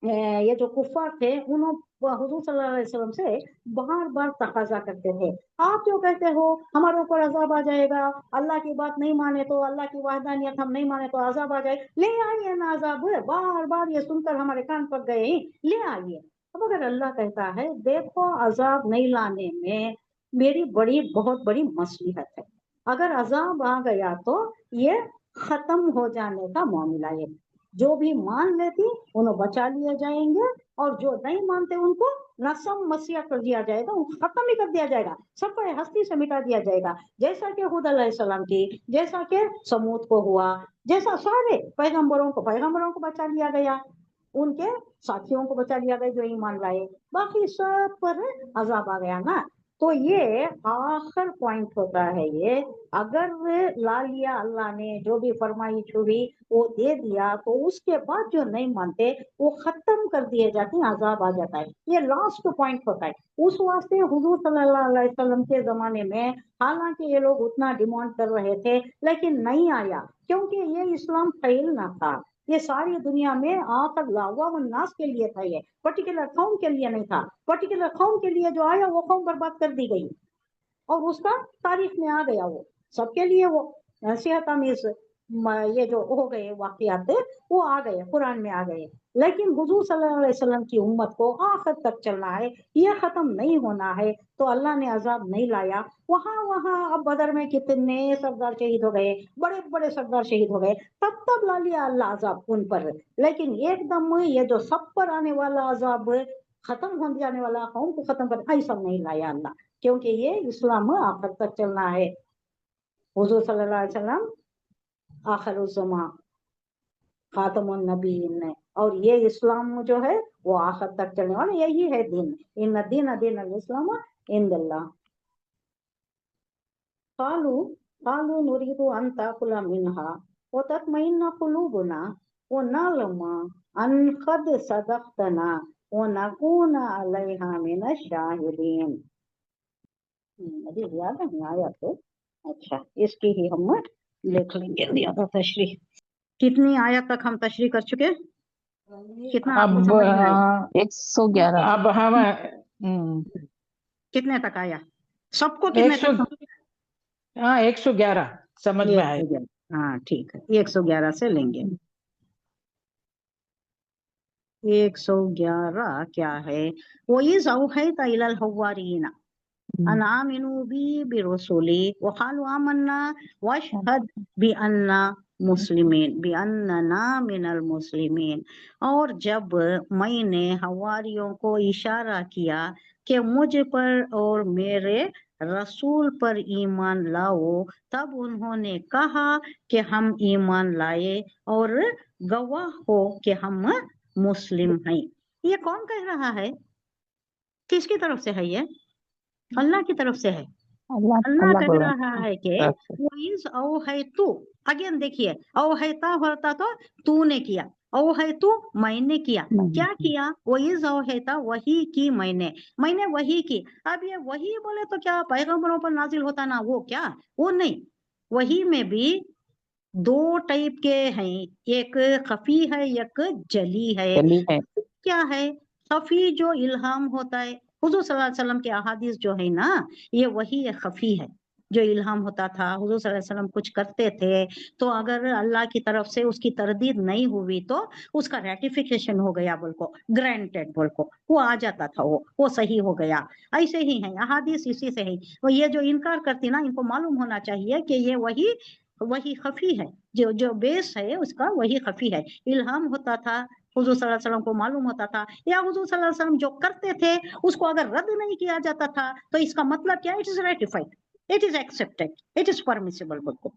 ये जो कुफार थे उन्होंने हुजूर सल्लल्लाहु अलैहि वसल्लम से बार बार तकाजा करते थे, आप जो कहते हो हमारे ऊपर अजाब आ जाएगा, अल्लाह की बात नहीं माने तो, अल्लाह की वहदानियत हम नहीं माने तो अजाब आ जाए, ले आइए ना अजाब। बार बार ये सुनकर हमारे कान पक गए, ले आइए। अब अगर अल्लाह कहता है देखो अजाब नहीं लाने में मेरी बहुत बड़ी मसलिहत है, अगर अजाब आ गया तो ये खत्म हो जाने का मामला है, जो भी मान लेती उन्हें बचा लिए जाएंगे और जो नहीं मानते उनको रसम मसीहा कर दिया जाएगा, उनको खत्म ही कर दिया जाएगा, सबको हस्ती से मिटा दिया जाएगा, जैसा कि हुद अलैहिस्सलाम की, जैसा कि समूद को हुआ, जैसा सारे पैगंबरों को बचा लिया गया, उनके साथियों को बचा लिया गया जो ईमान लाए, बाकी सब पर अजाब आ गया ना। तो ये आखिर पॉइंट होता है, ये अगर ला लिया अल्लाह ने, जो भी फरमाइश हुई वो दे दिया, तो उसके बाद जो नहीं मानते वो खत्म कर दिए जाते हैं, अजाब आ जाता है, ये लास्ट पॉइंट होता है। उस वास्ते हुजूर सल्लल्लाहु अलैहि वसल्लम के जमाने में हालांकि ये लोग उतना डिमांड कर रहे थे लेकिन नहीं आया, क्योंकि ये इस्लाम फैल ना था, ये सारी दुनिया में आखिर लावा नास के लिए था, ये पर्टिकुलर कौम के लिए नहीं था, पर्टिकुलर कौम के लिए जो आया वो कौम बर्बाद कर दी गई और उसका तारीख में आ गया, वो सबके लिए वो नसीहत आमीज ये जो हो गए वाकयात वो आ गए, कुरान में आ गए। लेकिन हुजूर सल्लल्लाहु अलैहि वसल्लम की उम्मत को आखिर तक चलना है, ये खत्म नहीं होना है, तो अल्लाह ने अजाब नहीं लाया। वहां अब बदर में कितने सरदार शहीद हो गए, बड़े बड़े सरदार शहीद हो गए, तब ला लिया अल्लाह अजाब उन पर, लेकिन एकदम ये जो सब पर आने वाला अजाब, खत्म हो जाने वाला कौम को खत्म कर, ऐसा नहीं लाया अल्लाह, क्योंकि ये इस्लाम आखिर तक चलना है। हुजूर सल्लल्लाहु अलैहि वसल्लम आखिरुज़्ज़मा खातमुन नबीय्यीन है, और ये इस्लाम जो है वो आखिर तक चलने वाला, यही है दीन, इन्न दीन दीनुल इस्लाम इंदल्लाह। कालू नुरीदु अन ताकुला मिनहा व तत्मइन्ना कुलूबुना व नअलम अन क़द सदक़तना व नकूना अलैहा मिनश शाहिदीन। अभी याद है आया तो अच्छा, इसकी ही हम लिख लेंगे ज्यादा तशरीह। कितनी आयत तक हम तशरीह कर चुके, कितना आपको अब समझ में आया? 111 अब हम कितने तक आया सबको, कितने तक? 111 समझ में आए। 111, हाँ ठीक है, 111 से लेंगे। 111 क्या है? वो इज़ औहैता इलल हव्वारीना अन आमिनू बिरसूली व क़ालू आमन्ना वशहद बिअन्ना मिनल मुस्लिमीन। और जब मैंने हवारियों को इशारा किया कि मुझ पर और मेरे रसूल पर ईमान लाओ, तब उन्होंने कहा कि हम ईमान लाए और गवाह हो कि हम मुस्लिम हैं। ये कौन कह रहा है, किसकी तरफ से है? ये अल्लाह की तरफ से है। अल्लाह कह बोल रहा है कि वो इस औ है तू, अगेन देखिए, औ है ता होता तो तूने किया, औ है तू मैंने किया, क्या किया? वो इस औ है ता वही की मैंने वही की। अब ये वही बोले तो क्या पैगंबरों पर नाजिल होता ना, वो क्या, वो नहीं, वही में भी दो टाइप के हैं, एक खफी है एक जली है। क्या है खफी? जो इल्हाम होता है, हुजूर सल्लल्लाहु अलैहि वसल्लम के अहादीस जो है ना, ये वही है खफी है, जो इल्हाम होता था, हुजूर सल्लल्लाहु अलैहि वसल्लम कुछ करते थे तो अगर अल्लाह की तरफ से उसकी तरदीद नहीं हुई तो उसका रेटिफिकेशन हो गया, बोल को ग्रांटेड, बोल को वो आ जाता था, वो सही हो गया। ऐसे ही है अहादीस, इसी से है। वो ये जो इनकार करती ना, इनको मालूम होना चाहिए कि ये वही खफी है, जो बेस है उसका वही खफी है। इल्हाम होता था, हुजूर सल्लल्लाहु अलैहि वसल्लम को मालूम होता था, या हुजूर सल्लल्लाहु अलैहि वसल्लम जो करते थे उसको अगर रद्द नहीं किया जाता था तो इसका मतलब क्या? It is ratified, it is accepted, it is permissible, बिल्कुल।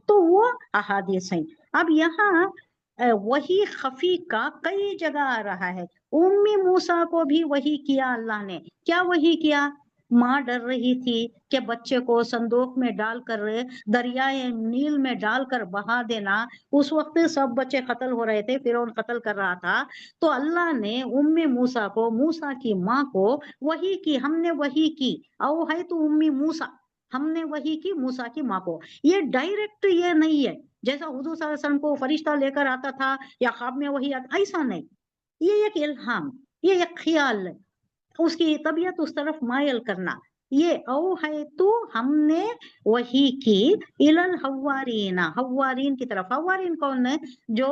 तो वो अहादीस है। अब यहाँ वही खफी का कई जगह आ रहा है। उम्मी मूसा को भी वही किया अल्लाह ने। क्या वही किया? माँ डर रही थी कि बच्चे को संदूक में डालकर दरियाए नील में डालकर बहा देना। उस वक्त सब बच्चे कत्ल हो रहे थे, फिरौन कत्ल कर रहा था। तो अल्लाह ने उम्मी मूसा को, मूसा की माँ को वही की, हमने वही की। औ है तो उम्मी मूसा, हमने वही की मूसा की माँ को। ये डायरेक्ट ये नहीं है, जैसा हुजूर सल्लल्लाहु अलैहि वसल्लम को फरिश्ता लेकर आता था या ख्वाब में वही आता, ऐसा नहीं, ये एक इल्हाम, ये एक ख्याल, उसकी तबीयत उस तरफ मायल करना, ये औ है तो हमने वही की इलल हवारीना, हवारीन की तरफ। हवारीन कौन है? जो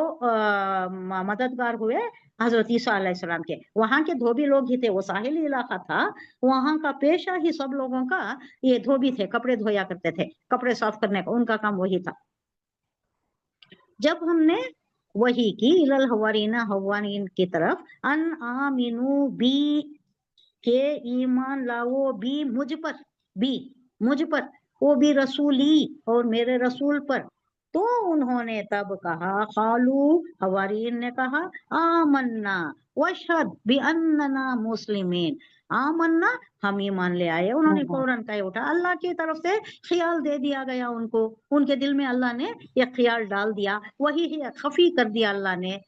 मददगार हुए हजरत ईसा अलैहिस्सलाम के, वहां के धोबी लोग ही थे, वो साहिली इलाका था, वहां का पेशा ही सब लोगों का ये धोबी थे, कपड़े धोया करते थे, कपड़े साफ करने का उनका काम वही था। जब हमने वही की इलल हवारीना, हवारीन की तरफ, अन आमिनु बी, के ईमान लाओ भी मुझ पर, भी मुझ पर, वो भी रसूली और मेरे रसूल पर। तो उन्होंने तब कहा, खालू हवारीन ने कहा, आमन्ना वशहद भी अन्नना मुस्लिमीन, आमन्ना हम ईमान ले आए। उन्होंने फौरन कह उठा, अल्लाह की तरफ से ख्याल दे दिया गया उनको, उनके दिल में अल्लाह ने यह ख्याल डाल दिया, वही है खफी कर दिया अल्लाह ने।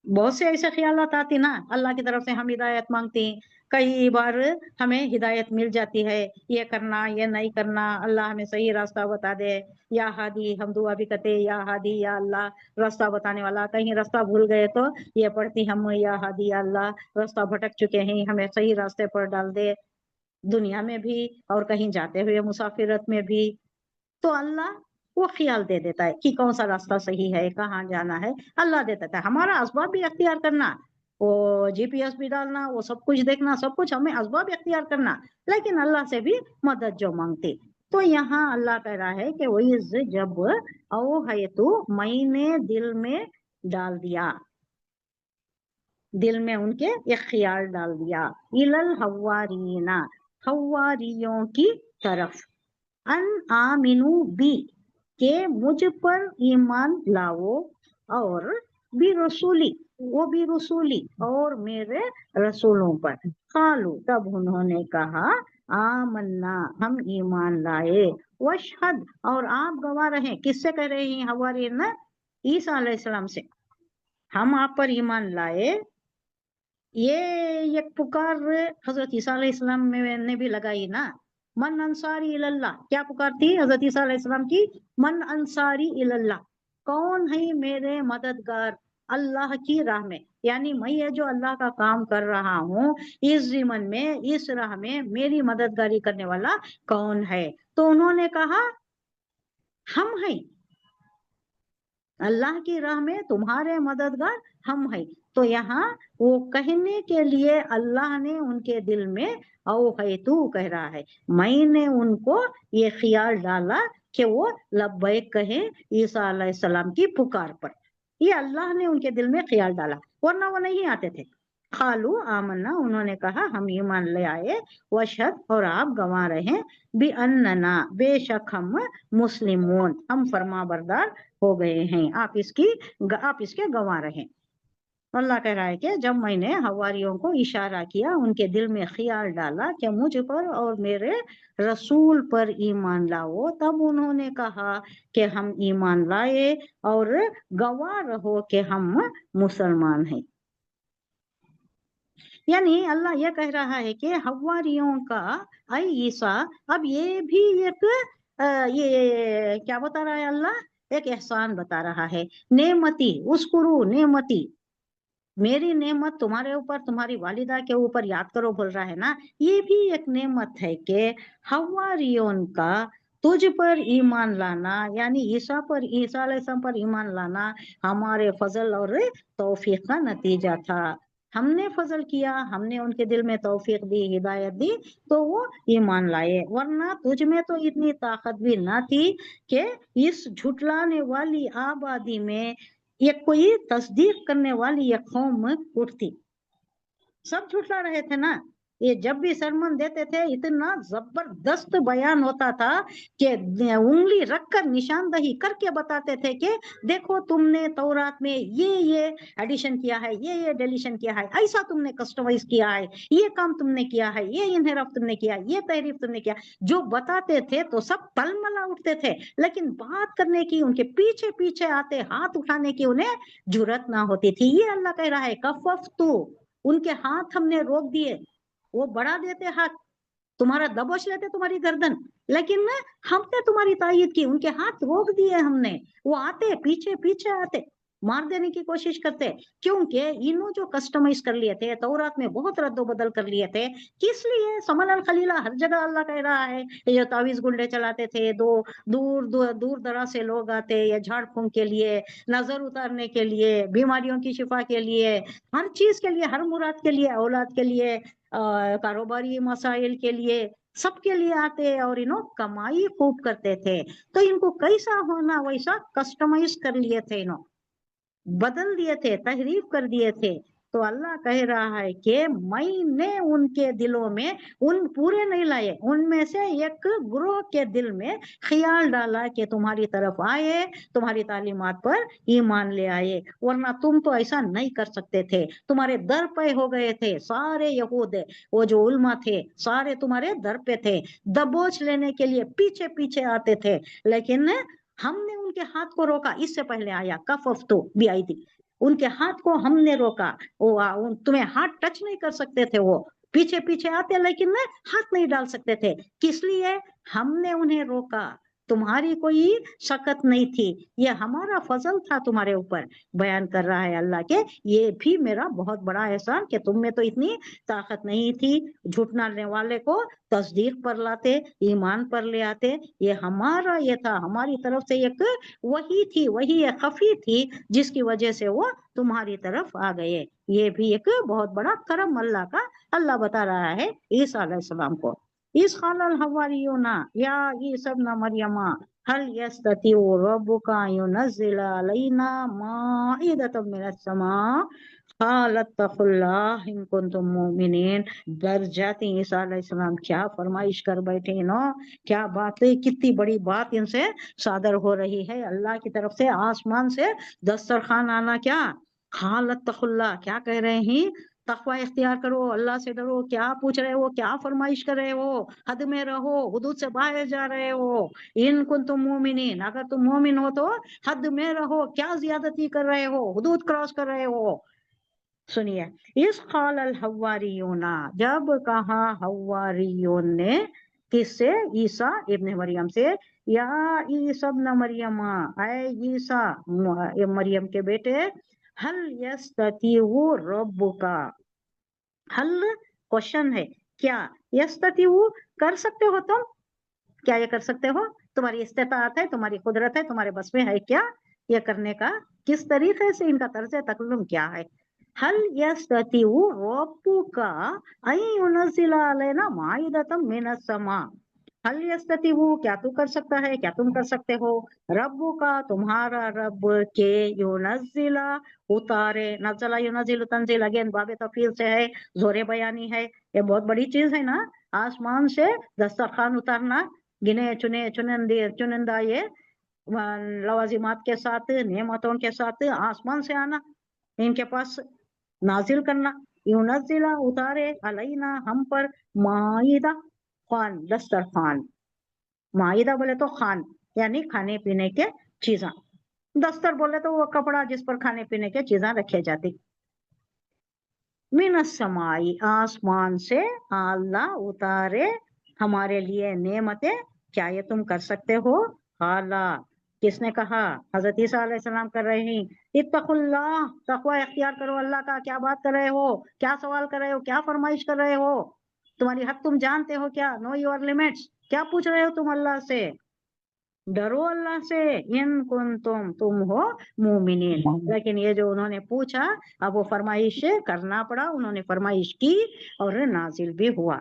बहुत से ऐसे ख्यालात आती ना, अल्लाह की तरफ से हम हिदायत मांगते हैं, कई बार हमें हिदायत मिल जाती है, ये करना ये नहीं करना, अल्लाह हमें सही रास्ता बता दे, या हादी, हम दुआ भी करते या हादी या अल्लाह रास्ता बताने वाला। कहीं रास्ता भूल गए तो ये पढ़ती हम, या हादी या अल्लाह रास्ता भटक चुके हैं, हमें सही रास्ते पर डाल दे, दुनिया में भी और कहीं जाते हुए मुसाफिरत में भी। तो अल्लाह वो ख्याल दे देता है कि कौन सा रास्ता सही है, कहाँ जाना है, अल्लाह दे देता है। हमारा असबाब भी अख्तियार करना, वो जीपीएस भी डालना, वो सब कुछ देखना, सब कुछ हमें असबाब अख्तियार करना, लेकिन अल्लाह से भी मदद जो मांगते। तो यहाँ अल्लाह कह रहा है कि वही जब ओ है तो मैंने दिल में डाल दिया, दिल में उनके एक ख्याल डाल दिया, इलल हवारीना, हवारियों की तरफ, अन आमिनु बी, के मुझ पर ईमान लाओ, और भी रसूली, वो भी रसूली और मेरे रसूलों पर। खालू तब उन्होंने कहा, आमन्ना हम ईमान लाए, वशहद और आप गवाह रहे। किससे कह रहे हैं? हवारीन ईसा अलैहिस्सलाम से, हम आप पर ईमान लाए। ये एक पुकार हजरत ईसा अलैहिस्सलाम ने भी लगाई ना, मन अंसारी इलल्लाह, क्या पुकार थी हजरत ईसा अलैहिस्सलाम की? मन अंसारी इलल्लाह, कौन है मेरे मददगार अल्लाह की राह में, यानी मैं ये जो अल्लाह का काम कर रहा हूँ इस जीवन में, इस राह में मेरी मददगारी करने वाला कौन है? तो उन्होंने कहा, हम हैं, अल्लाह की राह में तुम्हारे मददगार हम हैं। तो यहाँ वो कहने के लिए अल्लाह ने उनके दिल में औ है तू कह रहा है, मैंने उनको ये ख्याल डाला कि वो लब्बैक कहे ईसा अलैहिस्सलाम की पुकार पर, ये अल्लाह ने उनके दिल में ख्याल डाला, वरना वो नहीं आते थे। खालू आमन्ना, उन्होंने कहा हम ईमान ले आए, वशहद और आप गवाह रहे, भी अन्नना बेशक हम मुस्लिमून हम फरमा बरदार हो गए हैं, आप इसके गवाह रहे। अल्लाह कह रहा है कि जब मैंने हवारियों को इशारा किया, उनके दिल में ख्याल डाला कि मुझ पर और मेरे रसूल पर ईमान लाओ, तब उन्होंने कहा कि हम ईमान लाए और गवाह रहो कि हम मुसलमान हैं। यानी अल्लाह ये कह रहा है कि हवारियों का ऐ ईसा, अब ये भी एक ये क्या बता रहा है अल्लाह? एक एहसान बता रहा है, नेमती उस्कुरू नेमती, मेरी नेमत तुम्हारे ऊपर, तुम्हारी वालिदा के ऊपर याद करो बोल रहा है ना। ये भी एक नेमत है कि हवारियों का तुझ पर ईमान लाना, यानी ईसा पर, ईसा अलैहिस्सलाम पर ईमान लाना हमारे फजल और तौफीक का नतीजा था। हमने फजल किया, हमने उनके दिल में तौफीक दी, हिदायत दी, तो वो ईमान लाए, वरना तुझ में तो इतनी ताकत भी ना थी कि इस झुटलाने वाली आबादी में ये कोई तस्दीक करने वाली ये कौम उठती। सब झुठला रहे थे ना, ये जब भी सरमन देते थे इतना जबरदस्त बयान होता था कि उंगली रखकर निशानदही करके बताते थे कि देखो तुमने तौरात में ये एडिशन किया है, ये डिलीशन किया है, ऐसा तुमने कस्टमाइज किया है, ये काम तुमने किया है, ये इनहराफ तुमने किया, ये तहरीफ तुमने किया। जो बताते थे तो सब तलमला उठते थे, लेकिन बात करने की, उनके पीछे पीछे आते हाथ उठाने की उन्हें जुर्रत ना होती थी। ये अल्लाह कह रहा है, कफफ तू, उनके हाथ हमने रोक दिए, वो बढ़ा देते हाथ तुम्हारा दबोच लेते तुम्हारी गर्दन, लेकिन हमने तुम्हारी तायीद की, उनके हाथ रोक दिए हमने। वो आते पीछे पीछे आते, मार देने की कोशिश करते, क्योंकि इन्हों जो कस्टमाइज कर लिए थे, तौरात में बहुत रद्दो बदल कर लिए थे। किस लिए? समन अल खलीला, हर जगह अल्लाह कह रहा है ये जो तावीज गुंडे चलाते थे, दूर दराज से लोग आते, ये झाड़ फूंक के लिए, नजर उतारने के लिए, बीमारियों की शिफा के लिए, हर चीज के लिए, हर मुराद के लिए, औलाद के लिए, कारोबारी मसाइल के लिए, सबके लिए आते और इन्हों कमाई खूब करते थे। तो इनको कैसा होना वैसा कस्टमाइज कर लिए थे, इन्हों बदल दिए थे, तहरीफ कर दिए थे। तो अल्लाह कह रहा है कि मैंने उनके दिलों में, उन पूरे नहीं लाए, उनमें से एक ग्रोह के दिल में ख्याल डाला कि तुम्हारी तरफ आए, तुम्हारी तालीमात पर ईमान ले आए, वरना तुम तो ऐसा नहीं कर सकते थे। तुम्हारे दर पे हो गए थे सारे यहूद, वो जो उल्मा थे सारे तुम्हारे दर पे थे, दबोच लेने के लिए पीछे पीछे आते थे, लेकिन हमने उनके हाथ को रोका। इससे पहले आया कफफ्तु भी आई थी, उनके हाथ को हमने रोका। तुम्हें हाथ टच नहीं कर सकते थे, वो पीछे पीछे आते लेकिन हाथ नहीं डाल सकते थे। किस लिए? हमने उन्हें रोका, तुम्हारी कोई शकत नहीं थी, ये हमारा फजल था तुम्हारे ऊपर। बयान कर रहा है अल्लाह के ये भी मेरा बहुत बड़ा एहसान कि तुम में तो इतनी ताकत नहीं थी, झूठने वाले को तस्दीक पर लाते, ईमान पर ले आते। ये हमारा, ये था हमारी तरफ से एक वही थी, वही एक खफी थी जिसकी वजह से वो तुम्हारी तरफ आ गए। ये भी एक बहुत बड़ा करम अल्लाह का, अल्लाह बता रहा है ईसा अलैहिस्सलाम को। इस खालल हवारियोना या ईसा इब्न मरियमा हल यस्ततिउ रब्बुका युनज़्ज़िला अलैना माइदतम मिनस समा खालतखुल्लाह इन कुंतुम मुमिनीन। डर जाती ईसा अलैहिस्सलाम, क्या फरमाइश कर बैठे इन्हों, क्या बात है, कितनी बड़ी बात इनसे सादर हो रही है। अल्लाह की तरफ से आसमान से दस्तरखान आना, क्या खालतखुल्लाह, क्या कह रहे हैं, तकवा इख्तियार करो, अल्लाह से डरो। क्या पूछ रहे हो, क्या फरमाइश कर रहे हो? हद में रहो, हुदूद से बाहर जा रहे हो। इन कुंतुम मुमिनीन, अगर तुम मोमिन हो तो हद में रहो, क्या ज्यादती कर रहे हो, हुदूद क्रॉस कर रहे हो। सुनिए, इस खालल हवारियोना, जब कहा हवारियोन ने, किससे? ईसा इब्न मरियम से, या ईसा इब्न मरियमा, ऐ ईसा मरियम के बेटे, हल यस्ततीउ रब्बुका, हल क्वेश्चन है, क्या यस्ततीउ कर सकते हो तुम, क्या ये कर सकते हो? तुम्हारी इस्तेताअत है, तुम्हारी कुदरत है, तुम्हारे बस में है क्या ये करने का? किस तरीके से इनका तर्ज तकल्लुम क्या है? हल यस्ततीउ रब्बुका अन युनज़्ज़िला अलैना माइदतम मिनस समा। हल यस्ततीउ, क्या तू कर सकता है, क्या तुम कर सकते हो? रब्बु का, तुम्हारा रब, के युनज़्ज़िला, उतारे, नज़ला युनज़्ज़िलु तंज़ील, अगेन बाबे तफील से है, जोरे बयानी है, ये बहुत बड़ी चीज है ना। आसमान से दस्तरखान उतारना, गिने चुने चुनिंदा ये लवाजिमात के साथ, नेमतों के साथ आसमान से आना, इनके पास नाजिल करना। युनज़्ज़िला, उतारे, अलैना, हम पर, माइदा, खान, दस्तरखान। माइदा बोले तो खान यानी खाने पीने के चीजा, दस्तर बोले तो वो कपड़ा जिस पर खाने पीने के चीजा रखे जाती। मिनस समाई, आसमान से अल्लाह उतारे हमारे लिए नेमतें, क्या ये तुम कर सकते हो? काला, किसने कहा? हजरत ईसा अलैहिस्सलाम कर रहे हैं, इत्तकुल्लाह, तकवा इख्तियार करो अल्लाह का। क्या बात कर रहे हो, क्या सवाल कर रहे हो, क्या फरमाइश कर रहे हो? तुम्हारी हद तुम जानते हो क्या? नो योर लिमिट्स, क्या पूछ रहे हो तुम अल्लाह से? डरो अल्लाह से, इन कुंतुम, तुम हो मोमिनीन। लेकिन ये जो उन्होंने पूछा, अब वो फरमाइश करना पड़ा, उन्होंने फरमाइश की और नाजिल भी हुआ।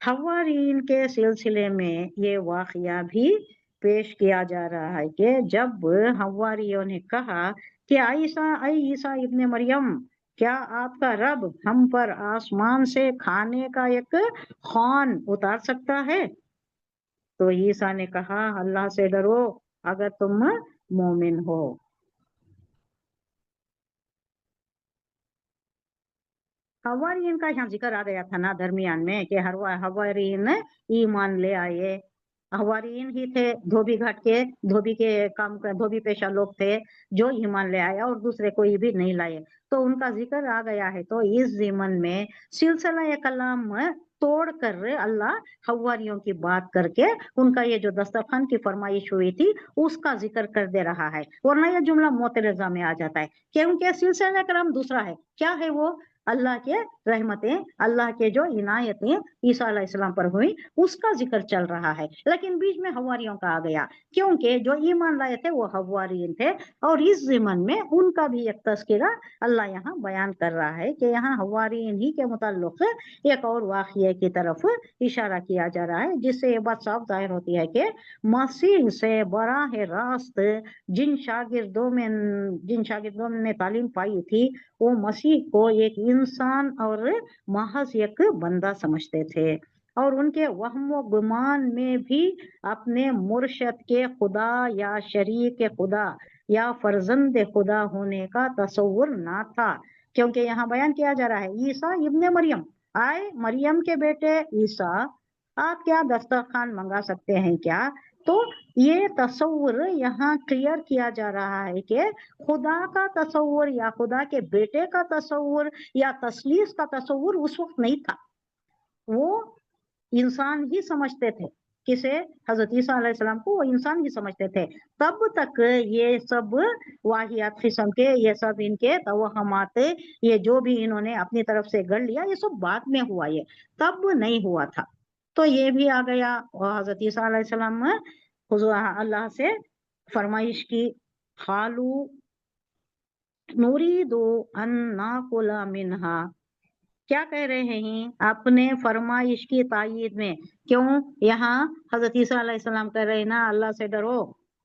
हवारीन के सिलसिले में ये वाकया भी पेश किया जा रहा है कि जब हवारियों ने कहा कि ईसा इब्ने मरियम, क्या आपका रब हम पर आसमान से खाने का एक खान उतार सकता है? तो ईसा ने कहा, अल्लाह से डरो अगर तुम मोमिन हो। हवारीन का यहाँ जिक्र आ गया था ना दरमियान में कि हवारीन ईमान ले आए। हवारीन ही थे, धोबी घाट के, धोबी के काम, धोबी पेशा लोग थे जो ईमान ले आया और दूसरे कोई भी नहीं लाए, तो उनका जिक्र आ गया है। तो इस ज़िमन में सिलसिला कलाम توڑ کر اللہ حواریوں کی بات کر کے ان کا یہ جو دسترخوان کی فرمائش ہوئی تھی اس کا ذکر کر دے رہا ہے، ورنہ یہ جملہ معترضہ میں آ جاتا ہے، کیونکہ سلسلہ کرام دوسرا ہے۔ کیا ہے وہ؟ اللہ کے رحمتیں، اللہ کے جو عنایتیں عیسیٰ علیہ السلام پر ہوئی اس کا ذکر چل رہا ہے، لیکن بیچ میں حواریوں کا آ گیا، کیونکہ جو ایمان لائے تھے وہ حوارین تھے، اور اس ضمن میں ان کا بھی ایک تذکرہ اللہ یہاں بیان کر رہا ہے کہ یہاں حوارین ہی کے متعلق ایک اور واقعے کی طرف اشارہ کیا جا رہا ہے، جس سے یہ بات صاف ظاہر ہوتی ہے کہ مسیح سے براہ راست جن شاگردوں نے تعلیم پائی تھی وہ مسیح کو ایک انسان اور محض ایک بندہ سمجھتے تھے، اور ان کے وہم و گمان میں بھی اپنے مرشد کے خدا یا شریک خدا یا فرزند خدا ہونے کا تصور نہ تھا، کیونکہ یہاں بیان کیا جا رہا ہے عیسیٰ ابن مریم، آئے مریم کے بیٹے عیسیٰ، آپ کیا دسترخوان منگا سکتے ہیں کیا؟ تو یہ تصور یہاں کلیئر کیا جا رہا ہے کہ خدا کا تصور یا خدا کے بیٹے کا تصور یا تثلیث کا تصور اس وقت نہیں تھا، وہ انسان ہی سمجھتے تھے، کسے؟ حضرت عیسیٰ علیہ السلام کو وہ انسان ہی سمجھتے تھے۔ تب تک یہ سب واہیات قسم کے، یہ سب ان کے توہمات، یہ جو بھی انہوں نے اپنی طرف سے گڑھ لیا، یہ سب بعد میں ہوا، یہ تب نہیں ہوا تھا۔ تو یہ بھی آ گیا، اور حضرت عیسیٰ علیہ السلام حضور اللہ سے فرمائش کی، خالو نوریدو ان ناکل منہا، کیا کہہ رہے ہیں اپنے فرمائش کی تائید میں؟ کیوں یہاں حضرت عیسیٰ علیہ السلام کہہ رہے ہیں نا اللہ سے ڈرو،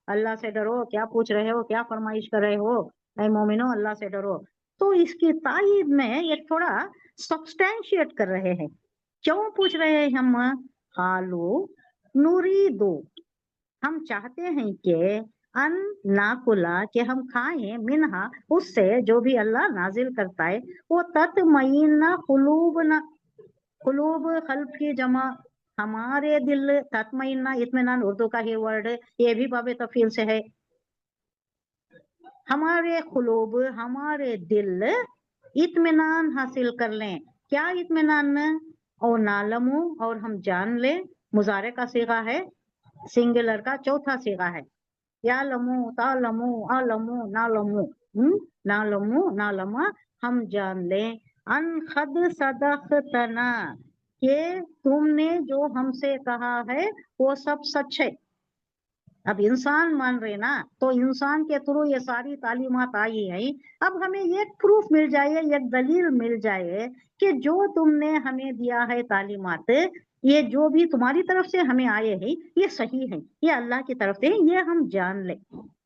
اللہ سے ڈرو، کیا پوچھ رہے ہو، کیا فرمائش کر رہے ہو، اے مومنو اللہ سے ڈرو۔ تو اس کی تائید میں ایک تھوڑا سبسٹینشیٹ کر رہے ہیں، کیوں پوچھ رہے ہیں ہم؟ خالو نوریدو، ہم چاہتے ہیں کہ ان ناکلا، کہ ہم کھائیں، منہا، اس سے جو بھی اللہ نازل کرتا ہے، وہ تطمئن قلوبنا، قلوب قلب کی جمع، ہمارے دل، تطمئن اطمینان اردو کا ہی ورڈ، یہ بھی باب تفعیل سے ہے، ہمارے قلوب، ہمارے دل اطمینان حاصل کر لیں۔ کیا اطمینان؟ اور نالمو، اور ہم جان لیں، مضارع کا صیغہ ہے، سنگولر کا چوتھا صیغہ ہے، یا لمو، تالمو، علمو، نالمو، نالمو، نالما، ہم جان لیں، ان خد صدقتنا، کہ تم نے جو ہم سے کہا ہے وہ سب سچ ہے۔ اب انسان مان رہے نا، تو انسان کے تھرو یہ ساری تعلیمات آئی ہیں، اب ہمیں ایک پروف مل جائے، ایک دلیل مل جائے کہ جو تم نے ہمیں دیا ہے تعلیمات، یہ جو بھی تمہاری طرف سے ہمیں آئے ہیں یہ صحیح ہے، یہ اللہ کی طرف سے، یہ ہم جان لیں،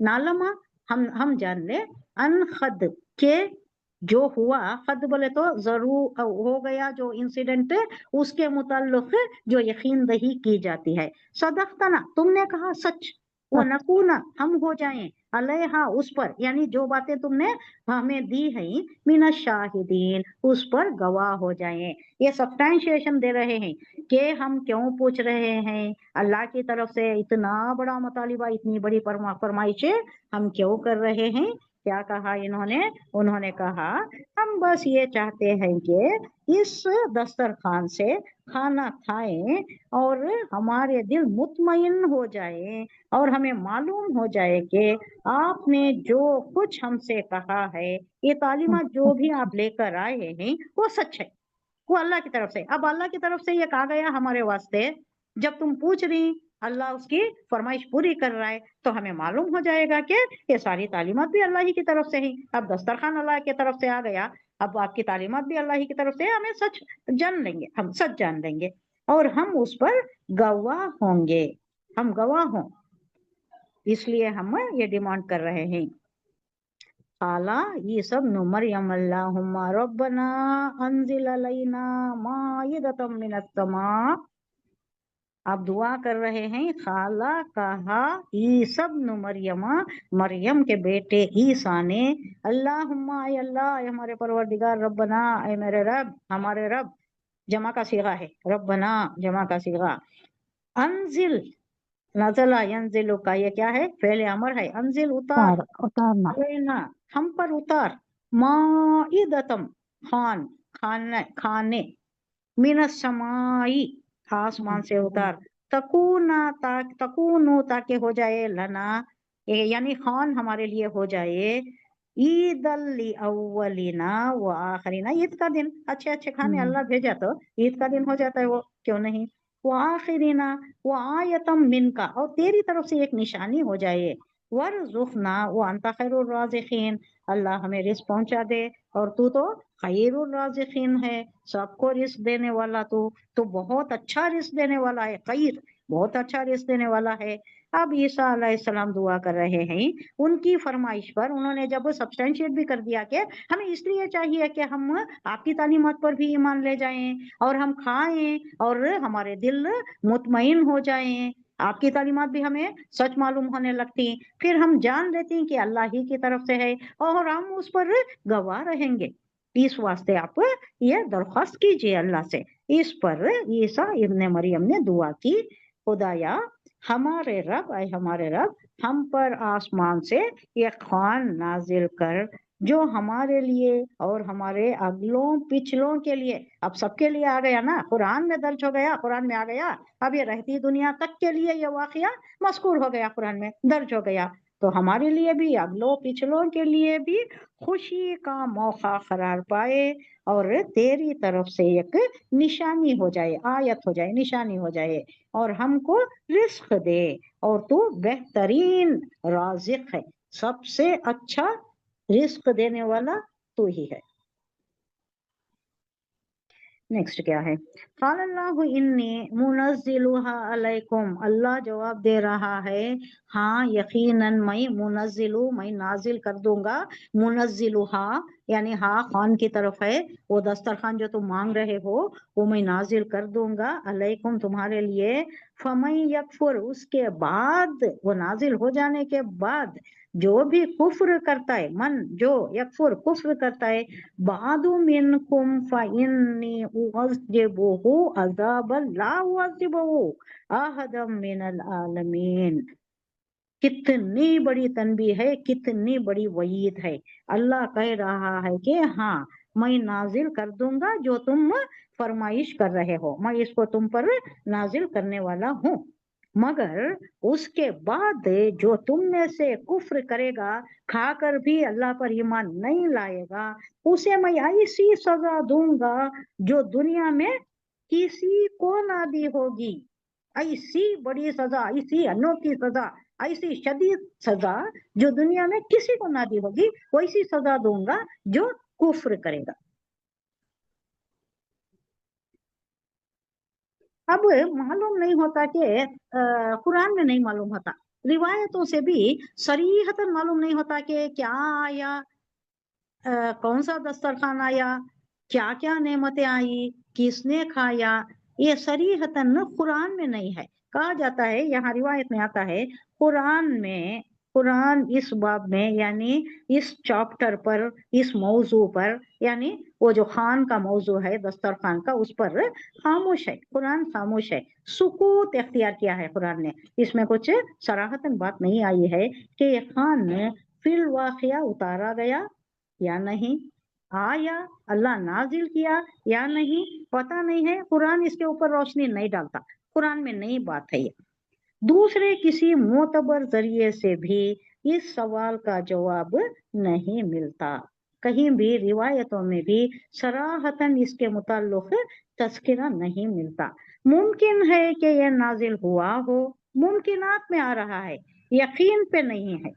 نالما، ہم جان لیں، ان خد، کہ جو ہوا، خد بولے تو ضرور ہو گیا جو انسیڈنٹ، اس کے متعلق جو یقین دہی کی جاتی ہے، صدقتنا، تم نے کہا سچ، وہ نکونا، ہم ہو جائیں، علیہا، اس پر، یعنی جو باتیں تم نے ہمیں دی ہیں، من الشاہدین، اس پر گواہ ہو جائیں۔ یہ سبسٹینشیشن دے رہے ہیں کہ ہم کیوں پوچھ رہے ہیں، اللہ کی طرف سے اتنا بڑا مطالبہ، اتنی بڑی فرمائش ہم کیوں کر رہے ہیں؟ کیا کہا انہوں نے کہا ہم بس یہ چاہتے ہیں کہ اس دسترخوان سے کھانا کھائیں اور ہمارے دل مطمئن ہو جائے، اور ہمیں معلوم ہو جائے کہ آپ نے جو کچھ ہم سے کہا ہے، یہ تعلیمات جو بھی آپ لے کر آئے ہیں وہ سچ ہے، وہ اللہ کی طرف سے۔ اب اللہ کی طرف سے یہ کہا گیا ہمارے واسطے، جب تم پوچھ رہی اللہ اس کی فرمائش پوری کر رہا ہے، تو ہمیں معلوم ہو جائے گا کہ یہ ساری تعلیمات بھی اللہ ہی کی طرف سے ہیں۔ اب دسترخوان اللہ کی طرف سے آ گیا، اب آپ کی تعلیمات بھی اللہ ہی کی طرف سے، ہمیں سچ جان لیں گے، ہم سچ جان لیں گے، اور ہم اس پر گواہ ہوں گے، ہم گواہ ہوں، اس لیے ہم یہ ڈیمانڈ کر رہے ہیں۔ قالا عیسی ابن مریم اللہم ربنا انزل علینا مائدۃ من السماء، آپ دعا کر رہے ہیں، خالہ کہا عیسی ابن مریم، مریم کے بیٹے عیسیٰ نے، اللہم، اے اللہ، اے ہمارے پروردگار، ربنا، اے میرے رب، ہمارے رب، جمع کا صیغہ ہے، ربنا جمع کا صیغہ، انزل، نزلہ ینزل کا یہ کیا ہے؟ فعل امر ہے، انزل اتار، اتارنا، علینا ہم پر اتار، مائدتم، کھانے، मिनस समाई आसमान से उतार, तकूनु ताकि हो जाए लना, यानी खान हमारे लिए हो जाए, ईदल अव्वलिना व आखिरिना, ईद का दिन, अच्छे अच्छे खाने अल्लाह भेजा तो ईद का दिन हो जाता है वो, क्यों नहीं। वो आखिरिना वो आयतम मिनका, और तेरी तरफ से एक निशानी हो जाए, वरज़ुक़ना वो अंता खैरुर राज़िक़ीन, अल्लाह हमें रिस्क पहुंचा दे और तू तो खैरुर राज़िक़ीन है, सबको रिस्क देने वाला, तू बहुत अच्छा रिस्क देने वाला है, खैर बहुत अच्छा रिस्क देने वाला है। अब ईसा अलैहिस्सलाम दुआ कर रहे हैं उनकी फरमाइश पर, उन्होंने जब सब्सटेंशिएट भी कर दिया कि हमें इसलिए चाहिए कि हम आपकी तालीमात पर भी ईमान ले जाएं और हम खाएं और हमारे दिल मुतमईन हो जाएं, आपकी तालीमात भी हमें सच मालूम होने लगती, फिर हम जान लेती कि अल्लाह ही की तरफ से है और हम उस पर गवाह रहेंगे। इस वास्ते आप ये दरख्वास्त कीजिए अल्लाह से। इस पर ईसा इब्ने मरियम ने दुआ की, खुदाया हमारे रब, ऐ हमारे रब, हम पर आसमान से ये खान नाजिल कर जो हमारे लिए और हमारे अगलों पिछलों के लिए, अब सबके लिए आ गया ना, कुरान में दर्ज हो गया, कुरान में आ गया, अब ये रहती दुनिया तक के लिए ये वाकया मज़कूर हो गया, कुरान में दर्ज हो गया, तो हमारे लिए भी अगलों पिछलों के लिए भी खुशी का मौका करार पाए और तेरी तरफ से एक निशानी हो जाए, आयत हो जाए, निशानी हो जाए और हमको रिस्क दे, और तू बेहतरीन राज़िक है, सबसे अच्छा रिस्क देने वाला तू ही है। नेक्स्ट क्या है, क़ाल अल्लाहु इन्नी मुनज़्ज़िलुहा अलैकुम, अल्लाह जवाब दे रहा है, हाँ यकीनन मैं नाजिल कर दूंगा, मुनज़्ज़िलुहा यानी हाँ खान की तरफ है, वो दस्तरखान जो तुम मांग रहे हो वो मैं नाजिल कर दूंगा, अलैकुम तुम्हारे लिए, फमन यकफुर उसके बाद, वो नाजिल हो जाने के बाद जो भी कुफ्र करता है, मन जो यकफुर कुफ्र करता है, बादु मिनकुम फइन्नी उअज़्ज़िबुहु अज़ाबन ला उअज़्ज़िबुहु अहदम मिनल आलमीन, कितनी बड़ी तनबीह है, कितनी बड़ी वईद है। अल्लाह कह रहा है कि हाँ मैं नाजिल कर दूंगा जो तुम फरमाइश कर रहे हो, मैं इसको तुम पर नाजिल करने वाला हूँ, मगर उसके बाद जो तुम में से कुफ्र करेगा, खाकर भी अल्लाह पर ईमान नहीं लाएगा, उसे मैं ऐसी सजा दूंगा जो दुनिया में किसी को ना दी होगी, ऐसी बड़ी सजा, ऐसी अनोखी सजा, ऐसी शदीद सजा जो दुनिया में किसी को ना दी होगी, वैसी सजा दूंगा जो कुफ्र करेगा। अब मालूम नहीं होता कि कुरान में नहीं मालूम होता, रिवायतों से भी सरीहतन मालूम नहीं होता कि क्या आया, कौन सा दस्तरखान आया, क्या क्या नेमतें आई, किसने खाया, ये सरीहतन कुरान में नहीं है। कहा जाता है, यहाँ रिवायत में आता है, कुरान इस बाब में यानी इस चैप्टर पर, इस मौजू पर, यानी वो जो खान का मौजू है दस्तरखान का, उस पर खामोश है, कुरान खामोश है, सुकूत इख्तियार किया है कुरान ने, इसमें कुछ सराहतन बात नहीं आई है कि ये खान फिल वाक़िया उतारा गया या नहीं, आया अल्लाह नाजिल किया या नहीं, पता नहीं है, कुरान इसके ऊपर रोशनी नहीं डालता, कुरान में नई बात है ये। दूसरे किसी मोतबर जरिए से भी इस सवाल का जवाब नहीं मिलता, कहीं भी रिवायतों में भी सराहतन इसके मुताल्लिक तज़किरा नहीं मिलता। मुमकिन है कि यह नाजिल हुआ हो, मुमकिनात में आ रहा है, यकीन पे नहीं है,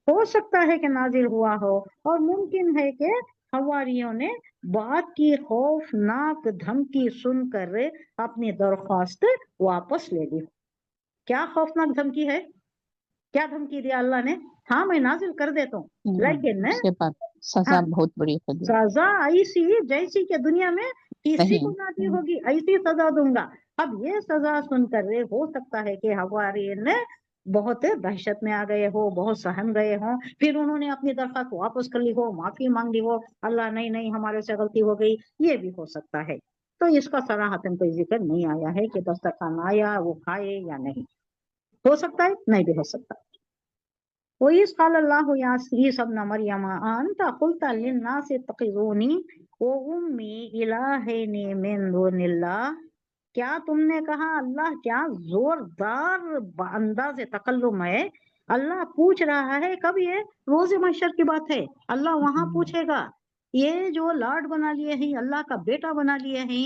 हो सकता है कि नाजिल हुआ हो, और मुमकिन है कि हवारियों ने बात की खौफनाक धमकी सुनकर अपनी दरख्वास्त वापस ले ली। क्या खौफनाक धमकी है, क्या धमकी दिया अल्लाह ने, हाँ मैं नाजिल कर देता हूँ, लेकिन उसके बाद सजा हाँ, बहुत बड़ी होगी, सजा ऐसी जैसी कि दुनिया में किसी को ना दी होगी, ऐसी सजा दूंगा। अब ये सजा सुनकर हो सकता है कि हवारियन बहुत दहशत में आ गए हो, बहुत सहम गए हो, फिर उन्होंने अपनी दरख्वास्त वापस कर ली हो, माफी मांग ली हो, अल्लाह नहीं नहीं हमारे से गलती हो गई, ये भी हो सकता है। तो इसका सराहतन कोई जिक्र नहीं आया है कि दस्तरखान आया वो खाए या नहीं, हो सकता है नहीं भी हो सकता। وَإِذْ قَالَ اللَّهُ يَا عِيسَى ابْنَ مَرْيَمَ أَأَنْتَ قُلْتَ لِلنَّاسِ اتَّخِذُونِي وَأُمِّي إِلَٰهَيْنِ مِن دُونِ اللَّهِ، کیا تم نے کہا اللہ کیا زوردار انداز تکلم ہے. اللہ پوچھ رہا ہے کب؟ یہ روز محشر کی بات ہے. اللہ وہاں پوچھے گا یہ جو لاڈ بنا لیے ہیں، اللہ کا بیٹا بنا لیے ہیں،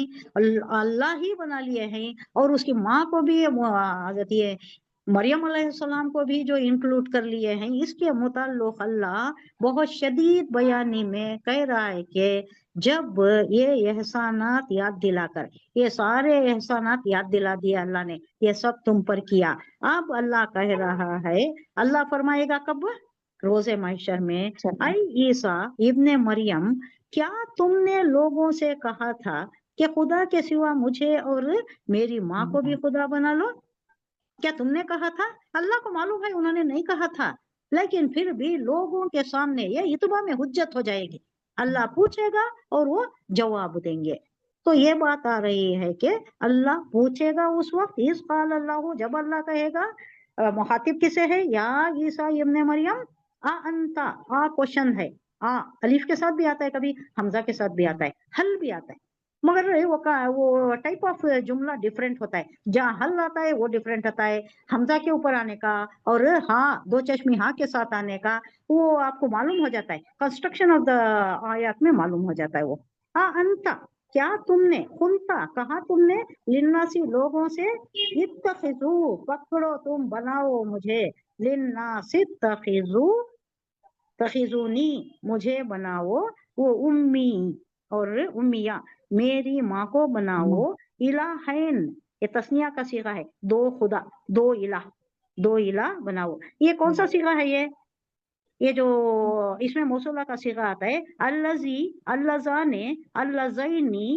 اللہ ہی بنا لیے ہیں، اور اس کی ماں کو بھی حضرت یہ مریم علیہ السلام کو بھی جو انکلوڈ کر لیے ہیں، اس کے متعلق اللہ بہت شدید بیانی میں کہہ رہا ہے کہ جب یہ احسانات یاد دلا کر، یہ سارے احسانات یاد دلا دیا اللہ نے، یہ سب تم پر کیا. اب اللہ کہہ رہا ہے، اللہ فرمائے گا کب؟ روز محشر میں، اے عیسیٰ ابن مریم، کیا تم نے لوگوں سے کہا تھا کہ خدا کے سوا مجھے اور میری ماں کو بھی خدا بنا لو؟ کیا تم نے کہا تھا؟ اللہ کو معلوم ہے انہوں نے نہیں کہا تھا، لیکن پھر بھی لوگوں کے سامنے یہ اتباع میں حجت ہو جائے گی. اللہ پوچھے گا اور وہ جواب دیں گے. تو یہ بات آ رہی ہے کہ اللہ پوچھے گا اس وقت. اس قال اللہ، جب اللہ کہے گا، مخاطب کسے ہے؟ یا عیسیٰ ابن مریم، انتا، کوشچن ہے، الف کے ساتھ بھی آتا ہے، کبھی حمزہ کے ساتھ بھی آتا ہے، حل بھی آتا ہے، مگر وہ ٹائپ آف جملہ ڈیفرنٹ ہوتا ہے. جہاں حل آتا ہے وہ ڈیفرنٹ ہوتا ہے، حمزہ کے اوپر آنے کا اور ہاں دو چشمی ہاں کے ساتھ آنے کا وہ آپ کو معلوم ہو جاتا ہے، کنسٹرکشن آف دا آیات میں معلوم ہو جاتا ہے. وہ انتا، کیا تم نے، خلتا، کہا تم نے، للناسی، لوگوں سے، اتخذو، پکڑو تم، بناؤ مجھے، للناس اتخذو، تخذونی، مجھے بناؤ، وہ امی، اور امیہ، میری ماں کو بناؤ، الہین، یہ تسنیہ کا صیغہ ہے، دو خدا، دو الہ، دو الہ بناؤ. یہ کون سا صیغہ ہے؟ یہ جو اس میں موصولہ کا صیغہ آتا ہے، الذی، اللذان، اللذینی،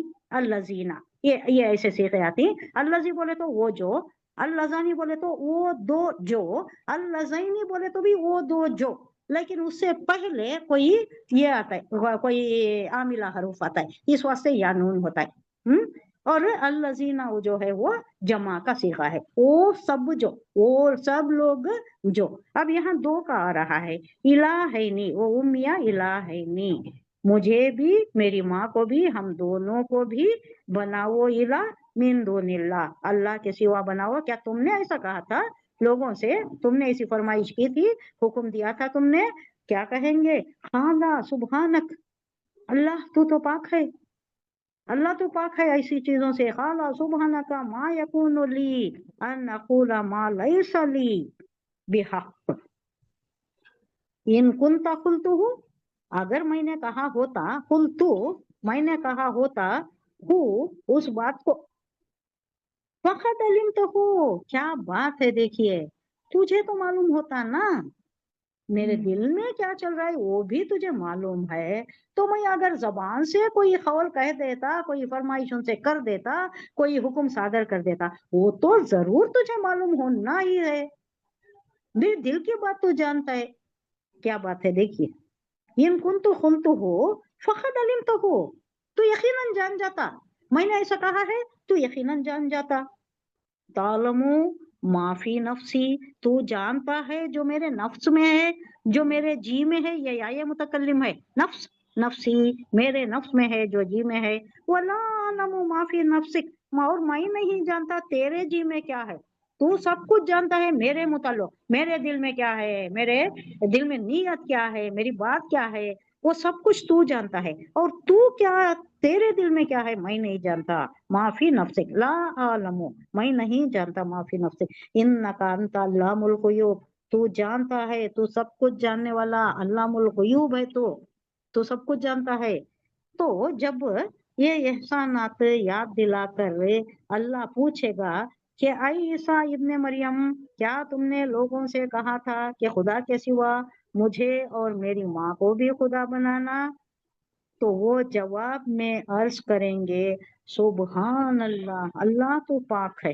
اللذینا، یہ ایسے صیغے آتے ہیں. الذی بولے تو وہ جو، اللذانی بولے تو وہ دو جو، اللذینی بولے تو بھی وہ دو جو، لیکن اس سے پہلے کوئی یہ آتا ہے، کوئی عاملہ حروف آتا ہے، اس واسطے یا نون ہوتا ہے. اور الذین جو ہے وہ جمع کا صیغہ ہے، وہ سب جو، وہ سب لوگ جو. اب یہاں دو کا آ رہا ہے، الہینی، وہ امیہ الہینی، مجھے بھی میری ماں کو بھی، ہم دونوں کو بھی بناؤ، الہ من دون اللہ، اللہ کے سوا بناؤ. کیا تم نے ایسا کہا تھا لوگوں سے؟ تم نے ایسی فرمائش کی تھی، حکم دیا تھا تم نے؟ کیا کہیں گے؟ خالا سبحانک، اللہ تو پاک ہے، اللہ تو پاک ہے ایسی چیزوں سے. خالا سبحانک ما یکون لی ان اقول ما لیس لی بحق ان کنت قلتہ، اگر میں نے کہا ہوتا، قلتو، میں نے کہا ہوتا، اس بات کو، فقط علمتہ، کیا بات ہے، دیکھیے تجھے تو معلوم ہوتا نا، میرے دل میں کیا چل رہا ہے وہ بھی تجھے معلوم ہے. تو میں اگر زبان سے کوئی قول کہہ دیتا، کوئی فرمائش ان سے کر دیتا، کوئی حکم صادر کر دیتا، وہ تو ضرور تجھے معلوم ہونا ہی ہے. میرے دل کی بات تو جانتا ہے. کیا بات ہے، دیکھیے، ان کنت قلتہ فقط علمتہ، تو یقیناً جان جاتا، میں نے ایسا کہا ہے تو یقیناً جان جاتا. تعلم ما فی نفسی، تو جانتا ہے جو میرے نفس میں ہے، جو میرے جی میں ہے. یہ متکلم ہے، نفس، نفسی، میرے نفس میں ہے، جو جی میں ہے. ولا اعلم ما فی نفسک، اور میں نہیں جانتا تیرے جی میں کیا ہے. تو سب کچھ جانتا ہے میرے متعلق، میرے دل میں کیا ہے، میرے دل میں نیت کیا ہے، میری بات کیا ہے، وہ سب کچھ تو جانتا ہے. اور تو کیا، تیرے دل میں کیا ہے، میں نہیں جانتا. معافی نفسک، لا عالم، میں نہیں جانتا، معافی نفسک، انک انت علام الغیوب، تو جانتا ہے، تو سب کچھ جاننے والا، علام الغیوب ہے، تو سب کچھ جانتا ہے. تو جب یہ احسانات یاد دلا کر اللہ پوچھے گا کہ اے عیسیٰ ابن مریم، کیا تم نے لوگوں سے کہا تھا کہ خدا کے سوا مجھے اور میری ماں کو بھی خدا بنانا؟ تو وہ جواب میں عرض کریں گے، سبحان اللہ، اللہ تو پاک ہے.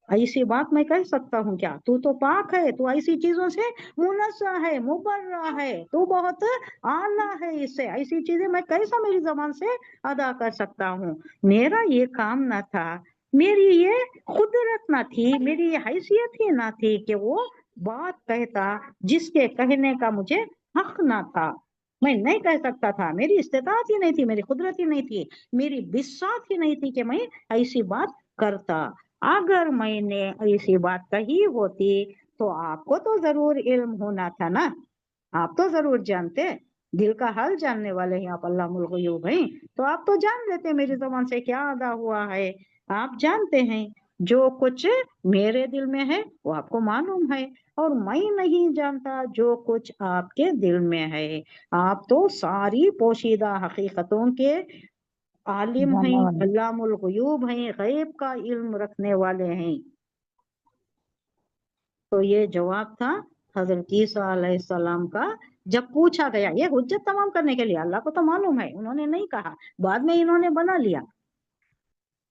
ایسی بات میں کہہ سکتا ہوں کیا؟ تو پاک ہے، تو ایسی چیزوں سے منزہ ہے، مبرہ ہے، تو بہت اعلیٰ ہے. اس سے ایسی چیزیں میں کیسا میری زبان سے ادا کر سکتا ہوں؟ میرا یہ کام نہ تھا، میری یہ قدرت نہ تھی، میری یہ حیثیت ہی نہ تھی کہ وہ बात कहता जिसके कहने का मुझे हक ना था। मैं नहीं कह सकता था, मेरी इस्तेताअत ही नहीं थी, मेरी कुदरत ही नहीं थी, मेरी बिसात ही नहीं थी कि मैं ऐसी बात करता। अगर मैंने ऐसी बात कही होती तो आपको तो जरूर इल्म होना था ना, आप तो जरूर जानते, दिल का हाल जानने वाले हैं आप, अल्लाहुल गुयूब हैं, तो आप तो जान लेते मेरी जुबान से क्या अदा हुआ है। आप जानते हैं जो कुछ मेरे दिल में है वो आपको मालूम है, और मैं नहीं जानता जो कुछ आपके दिल में है। आप तो सारी पोशीदा हकीकतों के आलिम हैं, जानने वाले। अल्लामुल गुयूब हैं, गैब का इल्म रखने वाले हैं। तो ये जवाब था हजरत ईसा अलैहिस्सलाम का। जब पूछा गया, ये हुज्जत तमाम करने के लिए, अल्लाह को तो मालूम है, उन्होंने नहीं कहा, बाद में इन्होंने बना लिया।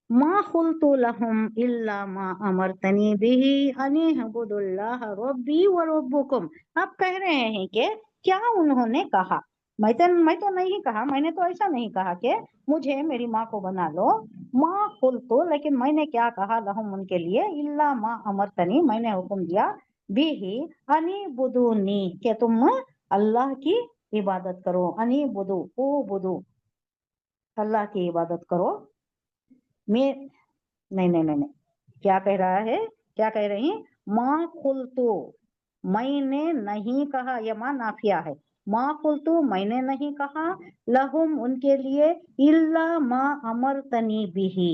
मा कुल्तु लहुम इल्ला मा अमरतनी बिही अनी अबुदुल्लाह रब्बी व रब्बुकुम। आप कह रहे हैं कि क्या उन्होंने कहा, मैं तो नहीं कहा, मैंने तो ऐसा नहीं कहा कि मुझे मेरी माँ को बना लो। माँ कुल्तु, लेकिन मैंने क्या कहा लहुम उनके लिए, इल्ला मा अमरतनी, मैंने हुक्म दिया, बिही अनी बुदूनी, के तुम अल्लाह की इबादत करो, अनी बुदू ओ बुदू, अल्लाह की इबादत करो। मैं नहीं नहीं नहीं नहीं, क्या कह रहा है, क्या कह रही, माँ कुल्तु, मैंने नहीं कहा, ये माँ नाफिया है, माँ कुल्तु मैंने नहीं कहा, लहुम उनके लिए, इल्ला माँ अमरतनी बिही,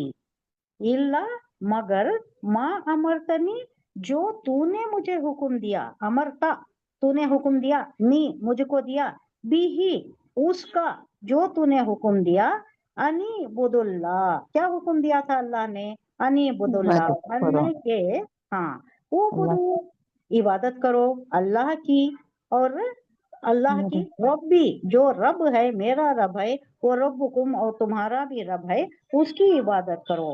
इल्ला मगर, माँ अमरतनी जो तूने मुझे हुक्म दिया, अमरता तूने हुक्म दिया, नी मुझको दिया, बिही उसका, जो तूने हुक्म दिया, अनी बुदुल्लाह, क्या हुक्म दिया था अल्लाह ने, अनी बुदुल्लाह, इबादत करो अन्न के, हाँ, वो अल्लाह बुदू, इबादत करो अल्लाह की, और अल्लाह की, मेरे। रब्बी जो रब है, मेरा रब है, वो रब्बुकुम और तुम्हारा भी रब है, उसकी इबादत करो।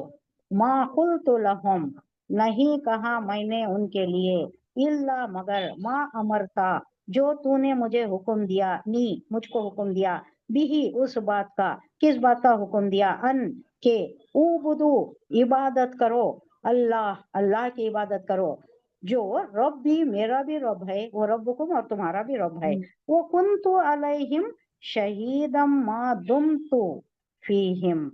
मा कुल्तु लहुम, नहीं कहा मैंने उनके लिए, इल्ला मगर, मा अमरता जो तूने मुझे हुक्म दिया, नी मुझको हुक्म दिया, बिही उस बात का, किस बात का हुक्म दिया, अन के, उबुदू इबादत करो, अल्लाह अल्लाह की इबादत करो, जो रब भी मेरा भी रब है, वो रब्बुकुम और तुम्हारा भी रब है। वो कुन्तु अलैहिम शहीदम मा दुमतु फीहिम,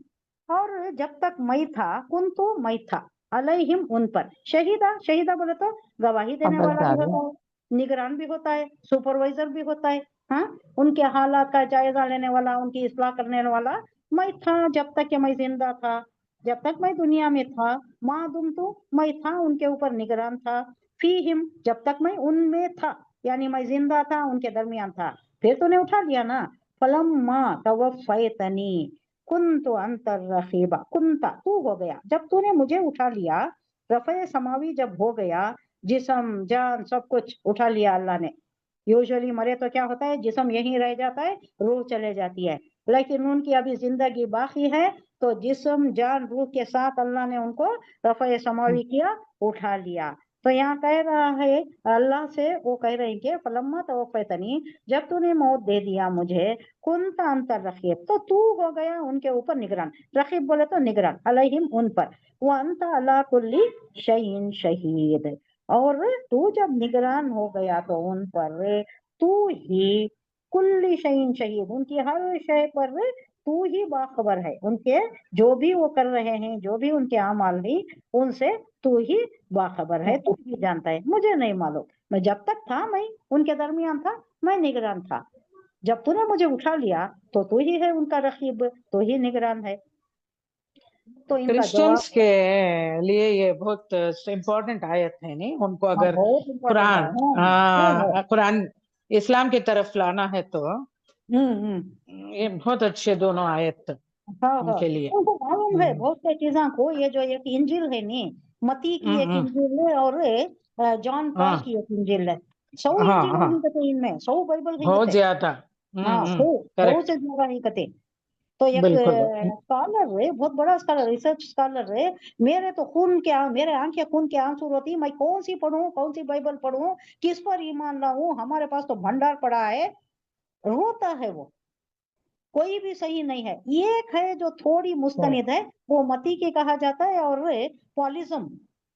और जब तक मैं था, कुन्तु मैं था, अलैहिम उन पर, शहीदा, शहीदा बोले तो गवाही देने वाला भी खबरदार है। होता है, निगरान भी होता है, सुपरवाइजर भी होता है, हाँ, उनके हालात का जायजा लेने वाला, उनकी इस्लाह करने वाला मैं था, जब तक कि मैं जिंदा था, जब तक मैं दुनिया में था, माँ दुम तो मैं था, उनके ऊपर निगरान था, फीहिम जब तक मैं उनमें था, यानी मैं जिंदा था, उनके दरमियान था, फिर तूने उठा लिया ना, फलम माँ तवफ़ैतनी कुन्तु अंतर रखीबा, कुंता तू हो गया, जब तूने मुझे उठा लिया, रफ़े समावी जब हो गया, जिस्म जान सब कुछ उठा लिया अल्लाह ने। यूजुअली मरे तो क्या होता है, जिस्म यहीं रह जाता है, रूह चले जाती है, लेकिन उनकी अभी जिंदगी बाकी है, तो जिस्म जान रूह के साथ अल्लाह ने उनको रफ़े समावी किया, उठा लिया। तो यहाँ कह रहा है अल्लाह से, वो कह रहे हैं कि फलम्मा तवफ़ैतनी, जब तूने मौत दे दिया मुझे, कुंता अंतर रखीब, तो तू हो गया उनके ऊपर निगरान, रखीब बोले तो निगरान, अलैहिम उन पर, वो अंत अला कुल्ली शैइन शहीद, और तू जब निगरान हो गया तो उन पर, तू ही कुल्ली शैइन शहीद, उनकी हर शय पर तू ही बाखबर है, उनके जो भी वो कर रहे हैं, जो भी उनके अमाल हैं, उनसे तू ही बाखबर है, तू ही जानता है, मुझे नहीं मालूम, मैं जब तक था मैं उनके दरमियान था, मैं निगरान था, जब तूने मुझे उठा लिया तो तू ही है उनका रकीब, तू ही निगरान है। तो इनका जवाब, क्रिश्चियंस के लिए ये बहुत इम्पोर्टेंट आयत है, नहीं उनको हाँ अगर बहुत इम्पोर्टेंट है, कुरान, है। कुरान इस्लाम की तरफ लाना है तो हम्म। ये बहुत अच्छे दोनों आयत हाँ हाँ, उनके लिए। उनको मालूम है बहुत सी चीजों को, ये जो एक इंजिल है नी, मती की एक हम्म, इंजिल है, और जॉन पॉल हाँ की एक इंजिल है, 100 हाँ इंजिल हाँ, ही कते इनमें, 100 बाइबल ही बहुत कते, ज्यादा। हाँ 100, 100 करेक्ट, से ज्यादा ही कते। तो एक बिल्कुल। स्कॉलर है, बहुत बड़ा स्कॉलर, रिसर्च स्कॉलर है, मेरे तो खून के मेरे आंखें खून के आंसू रोती, मैं कौन सी पढ़ूं, कौन सी बाइबल पढ़ूं, किस पर ईमान लाऊं, हमारे पास तो भंडार पड़ा है, रोता है वो, कोई भी सही नहीं है। एक है जो थोड़ी मुस्तनिद है, वो मती के कहा जाता है, और पॉलिज्म,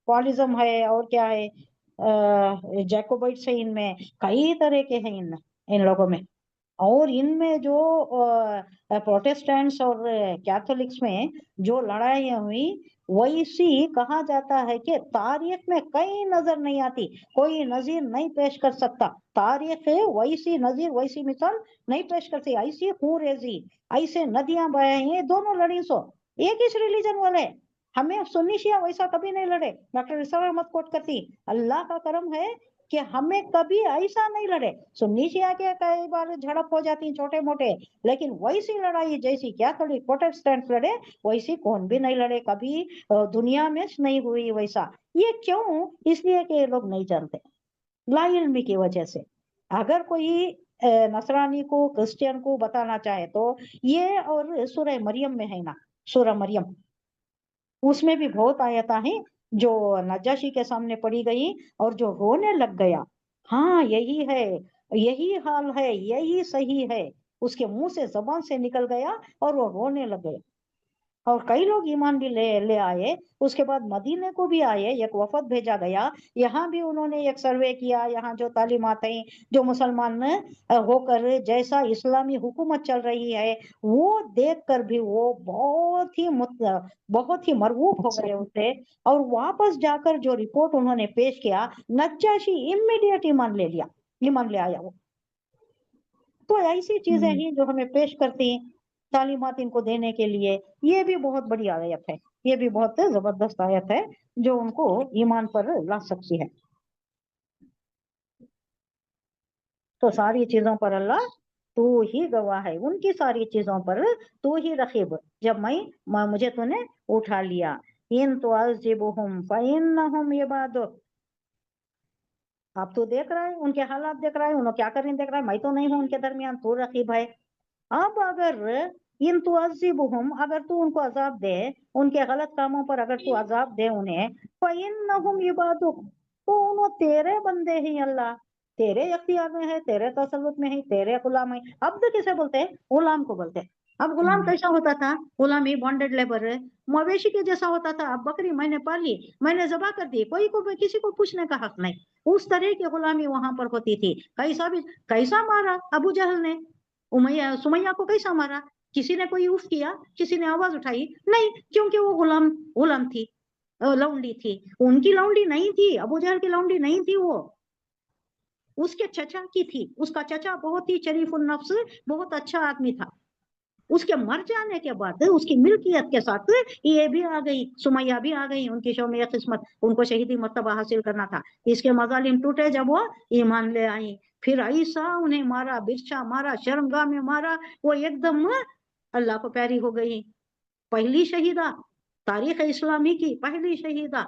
पॉलिज्म है, और क्या है, जैकोबाइट्स है, इनमें कई तरह के हैं इन लोगों में। और इनमें जो प्रोटेस्टेंट्स और कैथोलिक्स में जो लड़ाइयाँ हुई, वैसी कहा जाता है कि तारीख में कहीं नजर नहीं आती, कोई नजीर नहीं पेश कर सकता। तारीख है वैसी नजीर, वैसी मिसाल नहीं पेश करती। ऐसी खून रेजी, ऐसे नदियां बहे हैं, दोनों लड़ी सो एक ही रिलीजन वाले। हमें सुन्नी शिया वैसा कभी नहीं लड़े। डॉक्टर इरशाद अहमद कोट करती, अल्लाह का करम है कि हमें कभी ऐसा नहीं लड़े। सुन्नी शिया के कई बार झड़प हो जाती छोटे मोटे, लेकिन वैसी लड़ाई जैसी कैथोलिक प्रोटेस्टेंट लड़े, वैसी कौन भी नहीं लड़े कभी, दुनिया में नहीं हुई वैसा। ये क्यों? इसलिए कि ये लोग नहीं जानते, लाइल्मी की वजह से। अगर कोई नसरानी को, क्रिश्चियन को बताना चाहे तो ये, और सूरह मरियम में है ना, सूरह मरियम, उसमें भी बहुत आयता है जो नजाशी के सामने पड़ी गई और जो रोने लग गया। हाँ यही है, यही हाल है, यही सही है, उसके मुंह से जबान से निकल गया और वो रोने लग गया। और कई लोग ईमान भी ले आए। उसके बाद मदीने को भी आए, एक वफद भेजा गया, यहाँ भी उन्होंने एक सर्वे किया। यहाँ जो तालीमात हैं, जो मुसलमान होकर जैसा इस्लामी हुकूमत चल रही है, वो देखकर भी वो बहुत ही मरवूफ हो गए उनसे। और वापस जाकर जो रिपोर्ट उन्होंने पेश किया, नज्जाशी इमीडिएट ईमान ले आया वो। तो ऐसी चीजें हैं जो हमें पेश करती हैं तालीमात इनको देने के लिए। ये भी बहुत बड़ी आयत है, ये भी बहुत जबरदस्त आयत है जो उनको ईमान पर ला सकती है। तो सारी चीजों पर अल्लाह तू ही गवाह है, उनकी सारी चीजों पर तू ही रकीब। जब मुझे तूने उठा लिया, इन तो अज़िबुहुम फ़इन्नहुम इबादुक, आप तो देख रहा है, उनके हालात देख रहा है, उन्होंने क्या कर रहे हैं देख रहा है, मैं तो नहीं हूं उनके दरमियान, तू रकीब है। अब अगर इन तुअज़्ज़िबुहुम, अगर तू उनको अजाब दे, उनके गलत कामों पर अगर तू अजाब दे उन्हें, फ़इन्नहुम इबादुक, तो उन्हों तेरे बंदे हैं अल्लाह, तेरे इख्तियार में है, तेरे तसल्लुत में है, तेरे गुलाम है। अब्द किसे बोलते हैं? गुलाम को बोलते हैं। अब गुलाम कैसा होता था? गुलामी बॉन्डेड लेबर, मवेशी के जैसा होता था। अब बकरी मैंने पाली, मैंने जबा कर दी, किसी को पूछने का हक नहीं। उस तरह की गुलामी वहां पर होती थी। कैसा मारा अबू जहल ने सुमैया को, कैसा मारा? किसी ने कोई उफ किया, किसी ने आवाज उठाई? नहीं, क्योंकि वो गुलाम थी, लौंडी थी। उनकी लौंडी नहीं थी, अबू जहल की लौंडी नहीं थी, वो उसके चचा की थी। उसका चचा बहुत ही शरीफुल नफ्स, बहुत अच्छा आदमी था। उसके मर जाने के बाद उसकी मिल्कियत के साथ ये भी आ गई, सुमैया भी आ गई। उनकी शौम किस्मत, उनको शहीदी मर्तबा हासिल करना था। इसके मजालिम टूटे जब वो ईमान ले आई, फिर ऐसा उन्हें मारा, बिरछा मारा, शर्मगाह में मारा, वो एकदम अल्लाह को प्यारी हो गई। पहली शहीदा, तारीख इस्लामी की पहली शहीदा।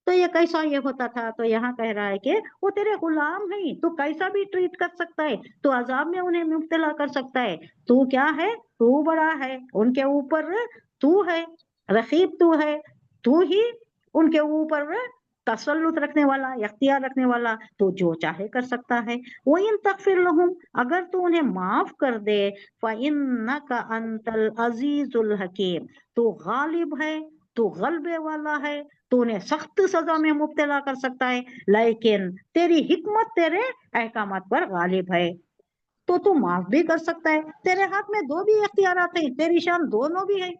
तो ये कैसा ये होता था? तो यहाँ कह रहा है कि वो तेरे गुलाम हैं, तू कैसा भी ट्रीट कर सकता है, तू अजाब में उन्हें मुब्तला कर सकता है। तू क्या है? तू बड़ा है, उनके ऊपर तू है, रकीब तू है, तू ही उनके ऊपर तसल्लुत रखने वाला, इख्तियार रखने वाला, तो जो चाहे कर सकता है। वो इन तगफिर लहुम, अगर तू उन्हें माफ कर दे, फ़इन्नका अंतल अजीजुल हकीम, तू गालिब है, तू गलबे वाला है, तो उन्हें सख्त सजा में मुब्तला कर सकता है। लेकिन तेरी हिकमत तेरे अहकामात पर गालिब है, तो तू माफ भी कर सकता है। तेरे हाथ में दो भी इख्तियारात हैं, तेरी शान दोनों भी है।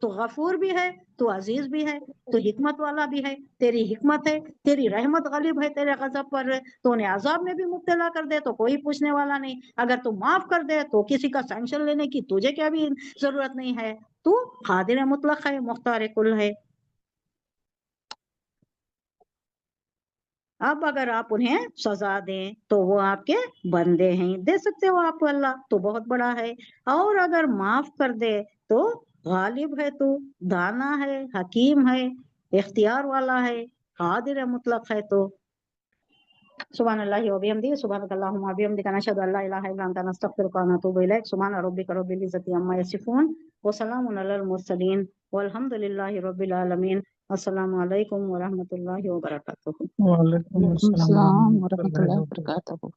तो गफूर भी है, तो अजीज भी है, तो हिकमत वाला भी है। तेरी हिकमत है, तेरी रहमत गालिब है तेरे गजब पर, तो उन्हें अजाब में भी मुब्तला कर दे तो कोई पूछने वाला नहीं। अगर तू माफ कर दे तो किसी का सैंक्शन लेने की तुझे क्या भी जरूरत नहीं है। तू कादिर मुतलक है, मुख्तार कुल है। अब अगर आप उन्हें सजा दें तो वो आपके बंदे हैं, दे सकते हो आप, अल्लाह तो बहुत बड़ा है। और अगर माफ कर दे तो गालिब है, तू दाना है, हकीम है, इख्तियार वाला है, कादिर मुतलक है। तो सुभान अल्लाह व बिहम्दिही, सुभानक अल्लाहुम्मा व बिहम्दिका, नशहदु अल्ला इलाहा इल्ला अंता, नस्तगफिरुका व नतूबु इलैक। सुभान रब्बिका रब्बिल इज्जति अम्मा यसिफून व सलामुन अलल मुरसलीन वल्हम्दुलिल्लाहि रब्बिल आलमीन। अस्सलामु अलैकुम व रहमतुल्लाहि व बरकातुहू। वालेकुम अस्सलाम व रहमतुल्लाहि व बरकातहू।